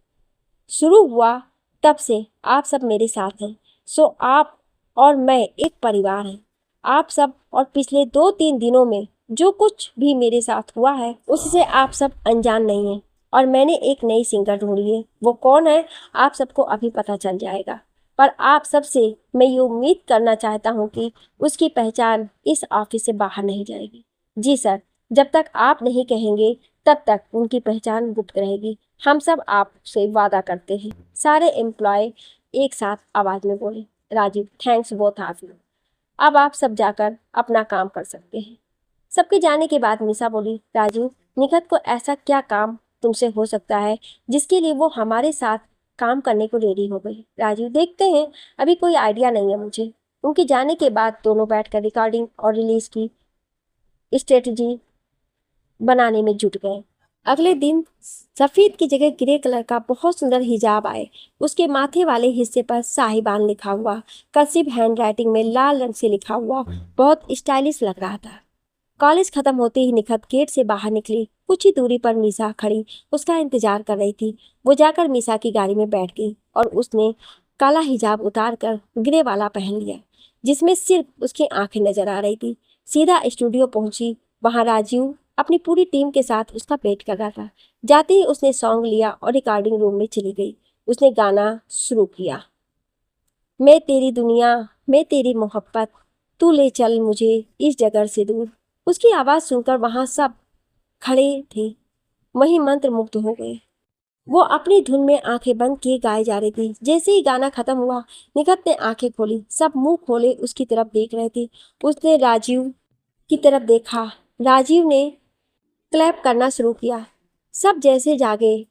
[SPEAKER 1] शुरू हुआ तब से आप सब मेरे साथ हैं, सो आप और मैं एक परिवार हैं। आप सब और पिछले 2-3 दिनों में जो कुछ भी मेरे साथ हुआ है उससे आप सब अनजान नहीं हैं, और मैंने एक नई सिंगर ढूंढी है। वो कौन है आप सबको अभी पता चल जाएगा, पर आप सबसे मैं ये उम्मीद करना चाहता हूँ कि उसकी पहचान इस ऑफिस से बाहर नहीं जाएगी। जी सर, जब तक आप नहीं कहेंगे तब तक उनकी पहचान गुप्त रहेगी, हम सब आपसे वादा करते हैं। सारे एम्प्लॉय एक साथ आवाज में बोले। Rajeev, thanks both of you, अब आप सब जाकर अपना काम कर सकते हैं। सबके जाने के बाद मीसा बोली, राजीव, निखत को ऐसा क्या काम तुमसे हो सकता है जिसके लिए वो हमारे साथ काम करने को रेडी हो गई? राजीव, देखते हैं, अभी कोई आइडिया नहीं है मुझे। उनके जाने के बाद दोनों बैठकर रिकॉर्डिंग और रिलीज की स्ट्रेटजी बनाने में जुट गए। अगले दिन सफेद की जगह ग्रे कलर का बहुत सुंदर हिजाब आए। उसके माथे वाले हिस्से पर साहिबान लिखा हुआ, कर्सिव हैंडराइटिंग में लाल रंग से लिखा हुआ, बहुत स्टाइलिश लग रहा था। कॉलेज खत्म होते ही निखत गेट से बाहर निकली कुछ ही दूरी पर मीसा खड़ी उसका इंतजार कर रही थी। वो जाकर मीसा की गाड़ी में बैठ गई और उसने काला हिजाब उतार कर ग्रे वाला पहन लिया, जिसमें सिर्फ उसकी आंखें नजर आ रही थी। सीधा स्टूडियो पहुंची। वहां राजीव अपनी पूरी टीम के साथ उसका वेट कर रहा था। जाते ही उसने सॉन्ग लिया और रिकॉर्डिंग रूम में चली गई। उसने गाना शुरू किया, मैं तेरी दुनिया, मैं तेरी मोहब्बत, तू ले चल मुझे इस जगह से दूर। उसकी आवाज सुनकर वहां सब खड़े थे, वहीं मंत्र मुग्ध हो गए। वो अपनी धुन में आंखें बंद किए गाए जा रही थी। जैसे ही गाना खत्म हुआ, निखत ने आंखें खोली। सब मुंह खोले उसकी तरफ देख रहे थे। उसने राजीव की तरफ देखा। राजीव ने क्लैप करना शुरू किया। सब जैसे जागे,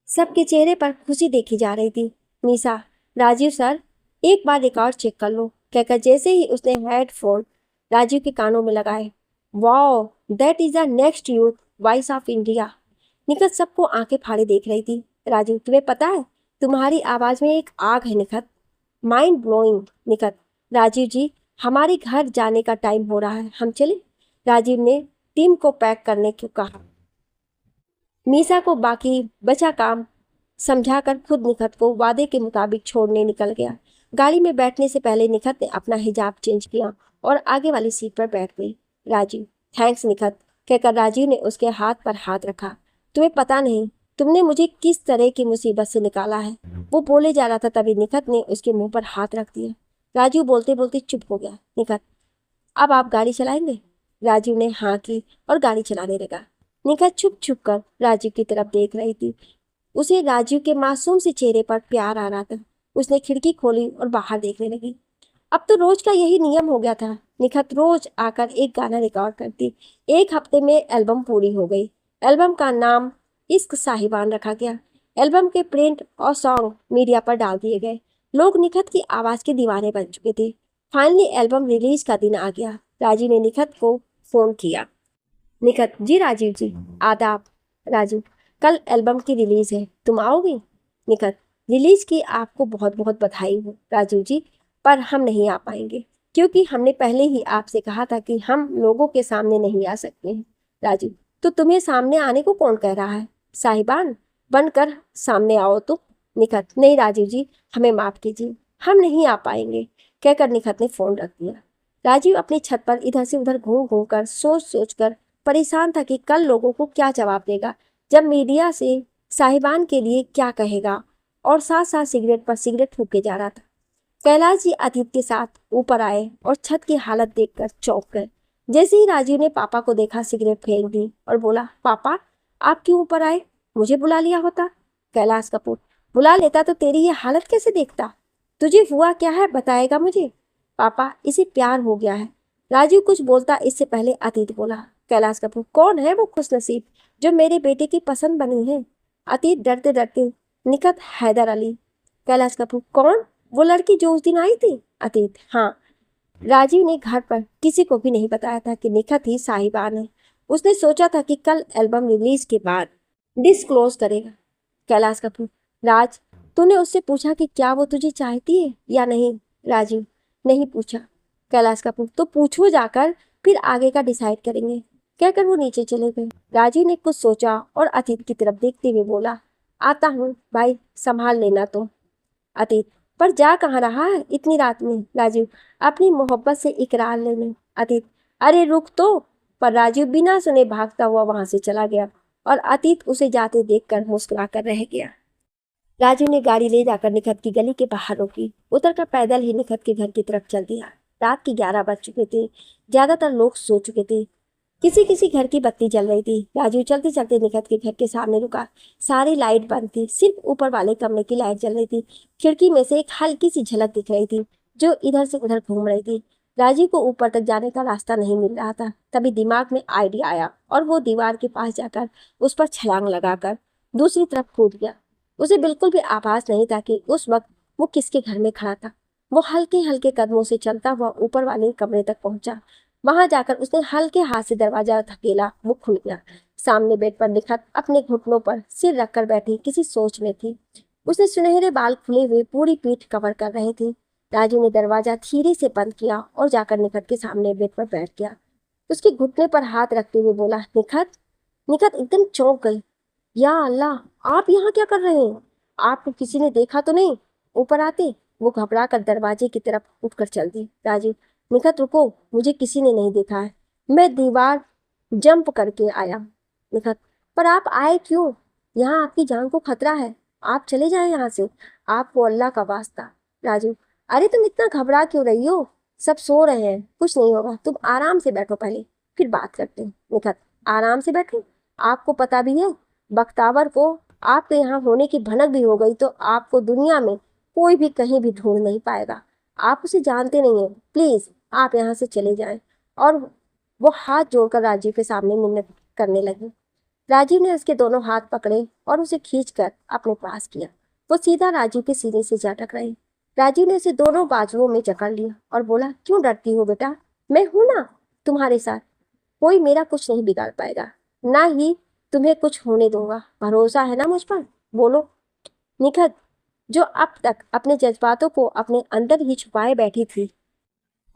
[SPEAKER 1] सबके चेहरे पर खुशी देखी जा रही थी। निशा, राजीव सर, एक बार रिकॉर्ड चेक कर लो, कहकर जैसे ही उसने हेडफोन राजीव के कानों में लगाए। Wow, that is the next youth voice of India. Nikhat सबको आंखें फाड़े देख रही थी। राजीव, तुम्हें पता है तुम्हारी आवाज में एक आग है निखत, माइंड ब्लोइंग। निखत, राजीव जी, हमारे घर जाने का टाइम हो रहा है, हम चले। राजीव ने टीम को पैक करने को कहा। मीसा को बाकी बचा काम समझाकर खुद निखत को वादे के मुताबिक छोड़ने निकल गया। गाड़ी में बैठने से पहले निखत ने अपना हिजाब चेंज किया और आगे वाली सीट पर बैठ गई। राजीव, थैंक्स निखत, कहकर राजीव ने उसके हाथ पर हाथ रखा। तुम्हें पता नहीं तुमने मुझे किस तरह की मुसीबत से निकाला है। वो बोले जा रहा था, तभी निखत ने उसके मुंह पर हाथ रख दिया। राजीव बोलते बोलते चुप हो गया। निखत, अब आप गाड़ी चलाएंगे? राजीव ने हाँ की और गाड़ी चलाने लगा। निखत छुप छुप कर राजीव की तरफ देख रही थी। उसे राजीव के मासूम से चेहरे पर प्यार आ रहा था। उसने खिड़की खोली और बाहर देखने लगी। अब तो रोज का यही नियम हो गया था। निखत रोज आकर एक गाना रिकॉर्ड करती। एक हफ्ते में एल्बम पूरी हो गई। एल्बम का नाम इश्क साहिबान रखा गया। एल्बम के प्रिंट और सॉन्ग मीडिया पर डाल दिए गए। लोग निखत की आवाज के दीवाने बन चुके थे। फाइनली एल्बम रिलीज का दिन आ गया। राजीव ने निखत को फोन किया। निखत, जी राजीव जी, आदाब। राजीव, कल एल्बम की रिलीज है, तुम आओगे? निखत, रिलीज की आपको बहुत बहुत बधाई हो राजीव जी, पर हम नहीं आ पाएंगे क्योंकि हमने पहले ही आपसे कहा था कि हम लोगों के सामने नहीं आ सकते हैं। राजीव, तो तुम्हें सामने आने को कौन कह रहा है? साहिबान बनकर सामने आओ तो। निखत, नहीं राजीव जी, हमें माफ कीजिए, हम नहीं आ पाएंगे, कहकर निखत ने फोन रख दिया। राजीव अपनी छत पर इधर से उधर घूम घूम कर सोच कर परेशान था कि कल लोगों को क्या जवाब देगा जब मीडिया से साहिबान के लिए क्या कहेगा, और साथ साथ सिगरेट पर सिगरेट फूके जा रहा था। कैलाश जी अतीत के साथ ऊपर आए और छत की हालत देखकर चौंक गए। जैसे ही राजीव ने पापा को देखा, सिगरेट फेंक दी और बोला, पापा आप क्यों ऊपर आए? मुझे बुला लिया होता। कैलाश कपूर, बुला लेता तो तेरी ये हालत कैसे देखता? तुझे हुआ क्या है, बताएगा मुझे? पापा, इसे प्यार हो गया है। राजीव कुछ बोलता इससे पहले अतीत बोला। कैलाश कपूर, कौन है वो खुशनसीब जो मेरे बेटे की पसंद बनी है? अतीत डरते डरते, निखत हैदर अली। कैलाश कपूर, कौन? वो लड़की जो उस दिन आई थी? अतीत, हाँ। राजीव ने घर पर किसी को भी नहीं बताया था कि निखत ही साहिबान है। उसने सोचा था कि कल एल्बम रिलीज के बाद डिस्क्लोज करेगा। कैलाश कपूर, राज, तूने उससे पूछा कि क्या वो तुझे चाहती है या नहीं? राजीव, नहीं पूछा। कैलाश कपूर, तो पूछो जाकर, फिर आगे का डिसाइड करेंगे, कहकर वो नीचे चले गए। राजीव ने कुछ सोचा और अतीत की तरफ देखते हुए बोला, आता हूँ भाई, संभाल लेना तो। अतीत, पर जा कहाँ रहा है इतनी रात में? राजीव, अपनी मोहब्बत से इकरार लेने। अतीत, अरे रुक तो। पर राजीव बिना सुने भागता हुआ वहां से चला गया और अतीत उसे जाते देखकर मुस्कुरा कर रह गया। राजीव ने गाड़ी ले जाकर निखत की गली के बाहर रोकी। उतरकर पैदल ही निखत के घर की तरफ चल दिया। रात के 11 बज चुके थे। ज्यादातर लोग सो चुके थे। किसी किसी घर की बत्ती जल रही थी। राजू चलते चलते निखत के घर के सामने रुका। सारी लाइट बंद थी, सिर्फ ऊपर वाले कमरे की लाइट जल रही थी। खिड़की में से एक हल्की सी झलक दिख रही थी जो इधर से उधर घूम रही थी। राजीव को ऊपर तक जाने का रास्ता नहीं मिल रहा था। तभी दिमाग में आइडिया आया और वो दीवार के पास जाकर उस पर छलांग लगाकर दूसरी तरफ कूद गया। उसे बिल्कुल भी आभास नहीं था कि उस वक्त वो किसके घर में खड़ा था। वो हल्के हल्के कदमों से चलता हुआ ऊपर वाले कमरे तक पहुंचा। वहां जाकर उसने हल्के हाथ से दरवाजा धकेला। वो खुल गया। सामने बेड पर निखत अपने घुटनों पर सिर रखकर बैठी किसी सोच में थी। उसने सुनहरे बाल खुले हुए पूरी पीठ कवर कर रहे थे। राजू ने दरवाजा धीरे से बंद किया और जाकर निखत के सामने बेड पर बैठ गया। उसके घुटने पर हाथ रखते हुए बोला, निखत, निखत एकदम चौंक गई। या अल्लाह, आप यहाँ क्या कर रहे हैं? आपको किसी ने देखा तो नहीं? ऊपर आते वो घबरा कर दरवाजे की तरफ उठकर चल दी। राजीव, निखत रुको, मुझे किसी ने नहीं देखा है, मैं दीवार जंप करके आया। निखत, पर आप आए क्यों? यहाँ आपकी जान को खतरा है, आप चले जाएं यहाँ से, आपको अल्लाह का वास्ता। राजीव, अरे तुम इतना घबरा क्यों रही हो? सब सो रहे हैं, कुछ नहीं होगा, तुम आराम से बैठो पहले, फिर बात करते हैं। निखत, आराम से बैठो? आपको पता भी है बख्तावर को आपके यहाँ होने की भनक भी हो गई तो आपको दुनिया में कोई भी कहीं भी ढूंढ नहीं पाएगा। आप उसे जानते नहीं हैं, प्लीज आप यहाँ से चले जाएं। और वो हाथ जोड़कर राजीव के सामने मिन्नत करने लगी। राजीव ने उसके दोनों हाथ पकड़े और उसे खींचकर अपने पास किया। वो सीधा राजीव के सीने से जा टकराई। राजीव ने उसे दोनों बाजुओं में जकड़ लिया और बोला, क्यों डरती हो बेटा, मैं हूं ना तुम्हारे साथ, कोई मेरा कुछ नहीं बिगाड़ पाएगा, ना ही तुम्हें कुछ होने दूंगा, भरोसा है ना मुझ पर? बोलो। निखत, जो अब तक अपने जज्बातों को अपने अंदर ही छुपाए बैठी थी,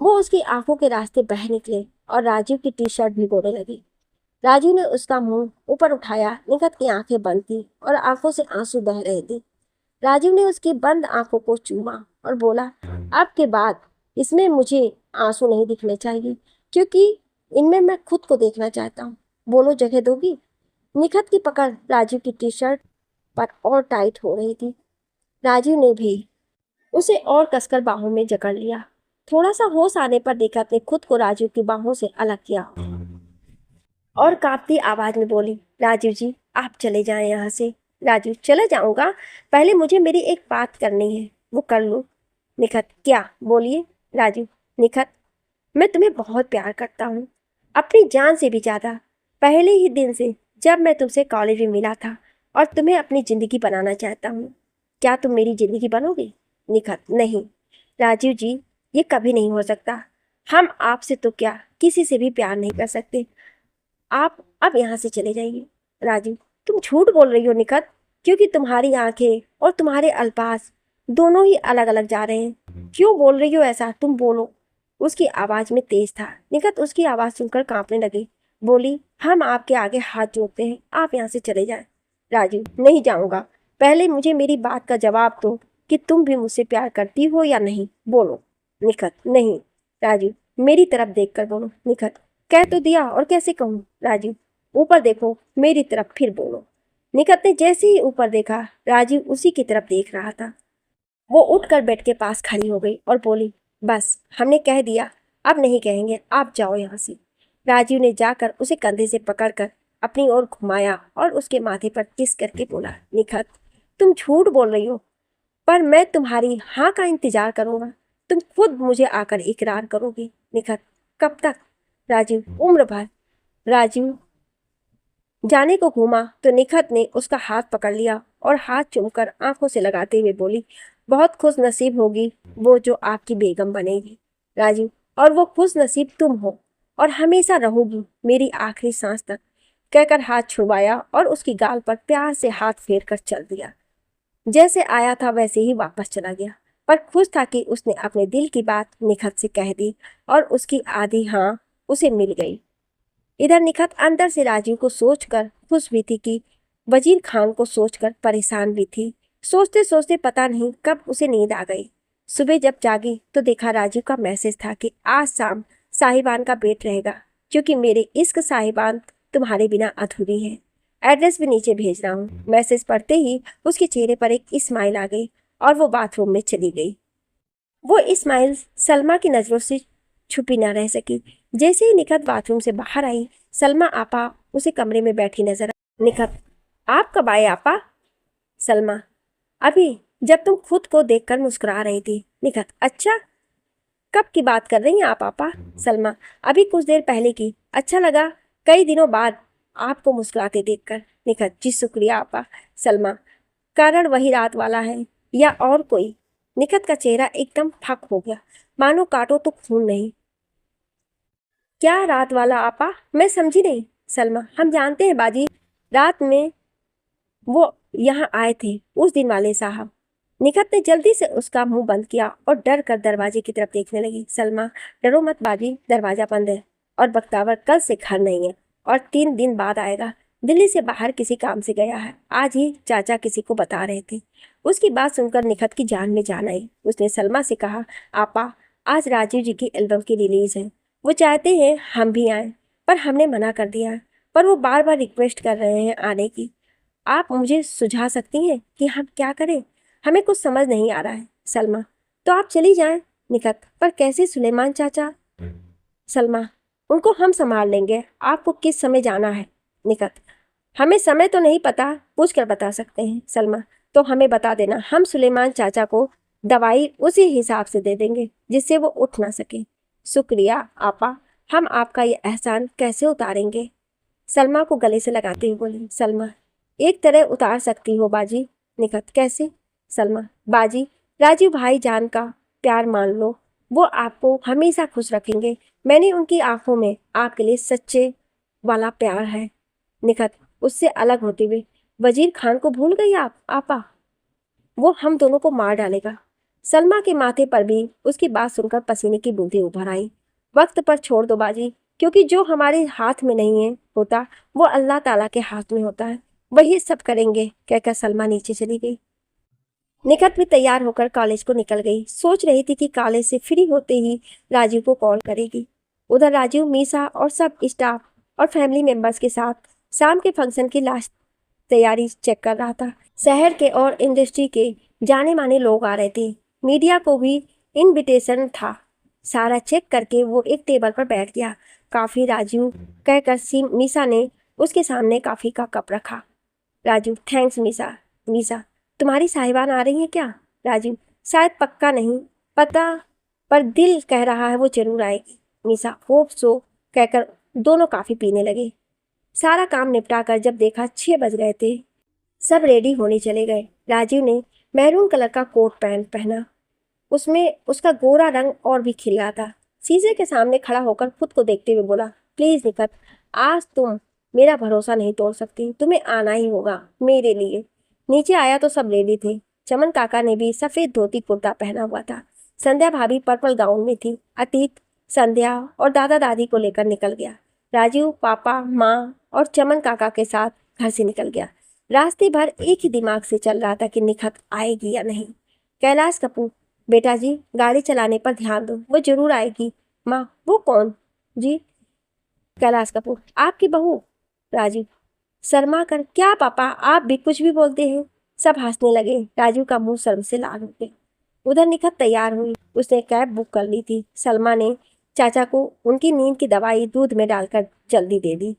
[SPEAKER 1] वो उसकी आंखों के रास्ते बह निकले और राजीव की टी शर्ट भिगोने लगी। राजीव ने उसका मुंह ऊपर उठाया। निखत की आंखें बंद थी और आंखों से आंसू बह रहे थे। राजीव ने उसकी बंद आंखों को चूमा और बोला, अब के बाद इसमें मुझे आंसू नहीं दिखने चाहिए, क्योंकि इनमें मैं खुद को देखना चाहता हूँ। बोलो, जगह दोगी? निखत की पकड़ राजीव की टी शर्ट पर और टाइट हो रही थी। राजीव ने भी उसे और कसकर बाहों में जकड़ लिया। थोड़ा सा होश आने पर निखत ने खुद को राजीव की बाहों से अलग किया और कांपती आवाज में बोली, राजीव जी, आप चले जाएं यहाँ से। राजीव, चले जाऊंगा? पहले मुझे मेरी एक बात करनी है, वो कर लूँ। निखत, क्या? बोलिए। राजीव, निखत, मैं तुम्हें बहुत प्यार करता हूँ, अपनी जान से भी ज्यादा। पहले ही दिन से जब मैं तुमसे कॉलेज में मिला था, और तुम्हें अपनी जिंदगी बनाना चाहता हूँ। क्या तुम मेरी जिंदगी बनोगे? निखत, नहीं राजीव जी, ये कभी नहीं हो सकता। हम आपसे तो क्या किसी से भी प्यार नहीं कर सकते। आप अब यहाँ से चले जाइए। राजीव, तुम झूठ बोल रही हो निखत, क्योंकि तुम्हारी आंखें और तुम्हारे अल्फाज दोनों ही अलग अलग जा रहे हैं। क्यों बोल रही हो ऐसा? तुम बोलो। उसकी आवाज में तेज था। निखत उसकी आवाज सुनकर कांपने लगी। बोली, हम आपके आगे हाथ जोड़ते हैं, आप यहाँ से चले जाएं। राजीव, नहीं जाऊंगा, पहले मुझे मेरी बात का जवाब दो कि तुम भी मुझसे प्यार करती हो या नहीं, बोलो। निखत, नहीं। राजीव, मेरी तरफ देखकर बोलो। निखत, कह तो दिया, और कैसे कहूँ? राजीव, ऊपर देखो, मेरी तरफ फिर बोलो। निखत ने जैसे ही ऊपर देखा, राजीव उसी की तरफ देख रहा था। वो उठकर बेड के पास खड़ी हो गई और बोली, बस हमने कह दिया, अब नहीं कहेंगे, आप जाओ यहाँ से। राजीव ने जाकर उसे कंधे से पकड़कर अपनी ओर घुमाया और उसके माथे पर किस करके बोला, निखत, तुम झूठ बोल रही हो, पर मैं तुम्हारी हाँ का इंतजार करूंगा। तुम खुद मुझे आकर इकरार करोगी। निखत, कब तक? राजीव, उम्र भर। राजीव जाने को घूमा तो निखत ने उसका हाथ पकड़ लिया और हाथ चूमकर आंखों से लगाते हुए बोली, बहुत खुश नसीब होगी वो जो आपकी बेगम बनेगी। राजीव, और वो खुश नसीब तुम हो, और हमेशा रहोगी मेरी आखिरी सांस तक। कहकर हाथ छुड़वाया और उसकी गाल पर प्यार से हाथ फेर कर चल दिया। जैसे आया था वैसे ही वापस चला गया, पर खुश था कि उसने अपने दिल की बात निखत से कह दी और उसकी आधी हाँ उसे मिल गई। इधर निखत अंदर से राजीव को सोचकर खुश भी थी कि वजीर खान को सोचकर परेशान भी थी। सोचते सोचते पता नहीं कब उसे नींद आ गई। सुबह जब जागी तो देखा राजीव का मैसेज था कि आज शाम साहिबान का वेट रहेगा, क्योंकि मेरे इश्क साहिबान तुम्हारे बिना अधूरी है। एड्रेस भी नीचे भेज रहा हूँ। मैसेज पढ़ते ही उसके चेहरे पर एक स्माइल आ गई और वो बाथरूम में चली गई। वो स्माइल सलमा की नजरों से छुपी ना रह सकी। जैसे ही निखत बाथरूम से बाहर आई, सलमा आपा उसे कमरे में बैठी नजर आई। निखत, आप कब आए आपा? सलमा, अभी, जब तुम खुद को देखकर मुस्कुरा रही थी। निखत, अच्छा, कब की बात कर रही हैं आप आपा? सलमा, अभी कुछ देर पहले की। अच्छा लगा कई दिनों बाद आपको मुस्कुराते देखकर। निखत, जी शुक्रिया आपा। सलमा, कारण वही रात वाला है या और कोई? निखत का चेहरा एकदम फक हो गया, मानो काटो तो खून नहीं। क्या रात वाला आपा? मैं समझी नहीं। सलमा, हम जानते हैं बाजी, रात में वो यहाँ आए थे, उस दिन वाले साहब। निखत ने जल्दी से उसका मुंह बंद किया और डर कर दरवाजे की तरफ देखने लगी। सलमा, डरो मत बाजी, दरवाजा बंद है और बख्तावर कल से घर नहीं है और 3 दिन बाद आएगा। दिल्ली से बाहर किसी काम से गया है। आज ही चाचा किसी को बता रहे थे। उसकी बात सुनकर निखत की जान में जान आई। उसने सलमा से कहा, आपा, आज राजीव जी की एल्बम की रिलीज है। वो चाहते हैं हम भी आए, पर हमने मना कर दिया। पर वो बार बार रिक्वेस्ट कर रहे हैं आने की। आप मुझे सुझा सकती हैं कि हम क्या करें? हमें कुछ समझ नहीं आ रहा है। सलमा, तो आप चली जाएं। निखत, पर कैसे सुलेमान चाचा? सलमा, उनको हम संभाल लेंगे। आपको किस समय जाना है? निखत, हमें समय तो नहीं पता, पूछ कर बता सकते हैं। सलमा, तो हमें बता देना, हम सुलेमान चाचा को दवाई उसी हिसाब से दे देंगे जिससे वो उठ ना सके। शुक्रिया आपा, हम आपका ये एहसान कैसे उतारेंगे? सलमा को गले से लगाते हुए बोली। सलमा, एक तरह उतार सकती हो बाजी। निखत, कैसे? सलमा, बाजी, राजीव भाई जान का प्यार मान लो। वो आपको हमेशा खुश रखेंगे। मैंने उनकी आंखों में आपके लिए सच्चे वाला प्यार है। निखत, उससे अलग होते हुए, वजीर खान को भूल गई आप आपा? वो हम दोनों को मार डालेगा। सलमा के माथे पर भी उसकी बात सुनकर पसीने की बूंदें उभर आई। वक्त पर छोड़ दो बाजी, क्योंकि जो हमारे हाथ में नहीं है होता, वो अल्लाह ताला के हाथ में होता है। वही सब करेंगे, कहकर सलमा नीचे चली गई। निखत भी तैयार होकर कॉलेज को निकल गई। सोच रही थी कि कॉलेज से फ्री होते ही राजीव को कॉल करेगी। उधर राजीव मीसा और सब स्टाफ और फैमिली मेंबर्स के साथ शाम के फंक्शन की लास्ट तैयारी चेक कर रहा था। शहर के और इंडस्ट्री के जाने माने लोग आ रहे थे। मीडिया को भी इनविटेशन था। सारा चेक करके वो एक टेबल पर बैठ गया। काफी राजू, कहकर मीसा ने उसके सामने काफी का कप रखा। राजू, थैंक्स मीसा। मीसा, तुम्हारी साहिबान आ रही है क्या? राजू, शायद, पक्का नहीं पता, पर दिल कह रहा है वो जरूर आएगी। मीसा, होप सो, कहकर दोनों काफी पीने लगे। सारा काम निपटा कर जब देखा 6 बज गए थे, सब रेडी होने चले गए। राजीव ने मैरून कलर का कोट पैंट पहना। उसमें उसका गोरा रंग और भी खिल रहा था। शीशे के सामने खड़ा होकर खुद को देखते हुए बोला, प्लीज निखत, आज तुम मेरा भरोसा नहीं तोड़ सकती। तुम्हें आना ही होगा मेरे लिए। नीचे आया तो सब रेडी थे। चमन काका ने भी सफेद धोती कुर्ता पहना हुआ था। संध्या भाभी पर्पल गाउन में थी। अतीत संध्या और दादा दादी को लेकर निकल गया। राजीव पापा, माँ और चमन काका के साथ घर से निकल गया। रास्ते भर एक ही दिमाग से चल रहा था कि निखत आएगी या नहीं। कैलाश कपूर, बेटा जी, गाड़ी चलाने पर ध्यान दो, वो जरूर आएगी। माँ, वो कौन? जी, कैलाश कपूर, आपकी बहू। राजीव शर्मा कर, क्या पापा, आप भी कुछ भी बोलते हैं। सब हंसने लगे। राजू का मुंह शर्म से लाल हो गया। उधर निखत तैयार हुई। उसने कैब बुक कर ली थी। सलमा ने चाचा को उनकी नींद की दवाई दूध में डालकर जल्दी दे दी।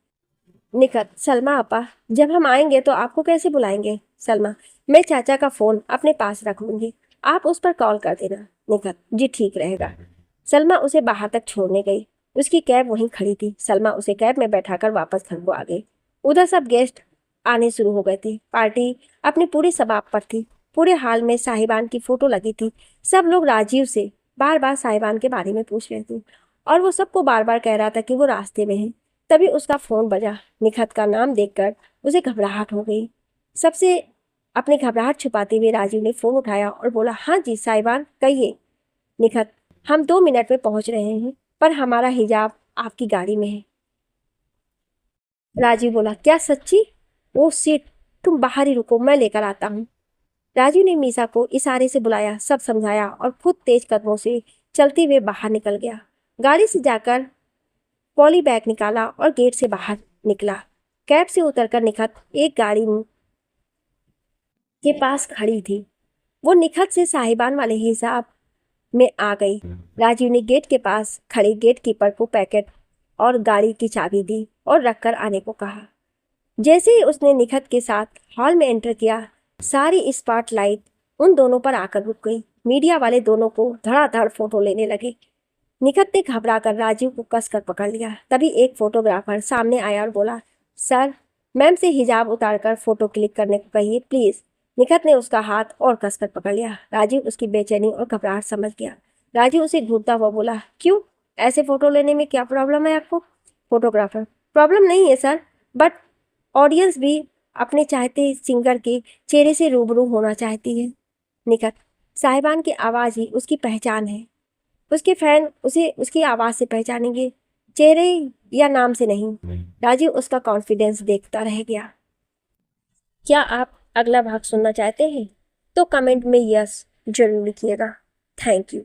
[SPEAKER 1] निखत, सलमा आपा, जब हम आएंगे तो आपको कैसे बुलाएंगे? सलमा, मैं चाचा का फोन अपने पास रख लूंगी, आप उस पर कॉल कर देना। निखत, जी ठीक रहेगा। सलमा उसे बाहर तक छोड़ने गई। उसकी कैब वहीं खड़ी थी। सलमा उसे कैब में बैठाकर वापस घर को आ गई। उधर सब गेस्ट आने शुरू हो गए थे। पार्टी अपनी पूरी सबाब पर थी। पूरे हाल में साहिबान की फोटो लगी थी। सब लोग राजीव से बार बार साहिबान के बारे में पूछ रहे थे और वो सबको बार बार कह रहा था कि वो रास्ते में है। तभी उसका फोन बजा। निखत का नाम देखकर उसे घबराहट हो गई। सबसे अपनी घबराहट छुपाते हुए राजीव ने फोन उठाया और बोला, हाँ जी साहिबान, कहिए। निखत, हम 2 मिनट में पहुंच रहे हैं, पर हमारा हिजाब आपकी गाड़ी में है। राजीव बोला, क्या सच्ची? ओ सीट, तुम बाहर ही रुको, मैं लेकर आता हूँ। राजीव ने मीसा को इशारे से बुलाया, सब समझाया और खुद तेज कदमों से चलते हुए बाहर निकल गया। गाड़ी से जाकर पॉली बैग निकाला और गेट से बाहर निकला। कैब से उतरकर निखत एक गाड़ी के पास खड़ी थी। वो निखत से साहिबान वाले हिसाब में आ गई। राजीव ने गेट के पास खड़े गेट कीपर को पैकेट और गाड़ी की चाबी दी और रखकर आने को कहा। जैसे ही उसने निखत के साथ हॉल में एंटर किया, सारी स्पॉटलाइट उन दोनों पर आकर रुक गई। मीडिया वाले दोनों को धड़ाधड़ फोटो लेने लगे। निखत ने घबराकर राजीव को कसकर पकड़ लिया। तभी एक फोटोग्राफर सामने आया और बोला, सर, मैम से हिजाब उतारकर फोटो क्लिक करने को कहिए प्लीज। निखत ने उसका हाथ और कसकर पकड़ लिया। राजीव उसकी बेचैनी और घबराहट समझ गया। राजीव उसे घूरता हुआ बोला, क्यों, ऐसे फोटो लेने में क्या प्रॉब्लम है आपको? फोटोग्राफर, प्रॉब्लम नहीं है सर, बट ऑडियंस भी अपने चाहते सिंगर के चेहरे से रूबरू होना चाहती है। निखत, साहिबान की आवाज़ ही उसकी पहचान है। उसके फैन उसे उसकी आवाज़ से पहचानेंगे, चेहरे या नाम से नहीं। राजीव उसका कॉन्फिडेंस देखता रह गया। क्या आप अगला भाग सुनना चाहते हैं? तो कमेंट में यस जरूर लिखिएगा। Thank you.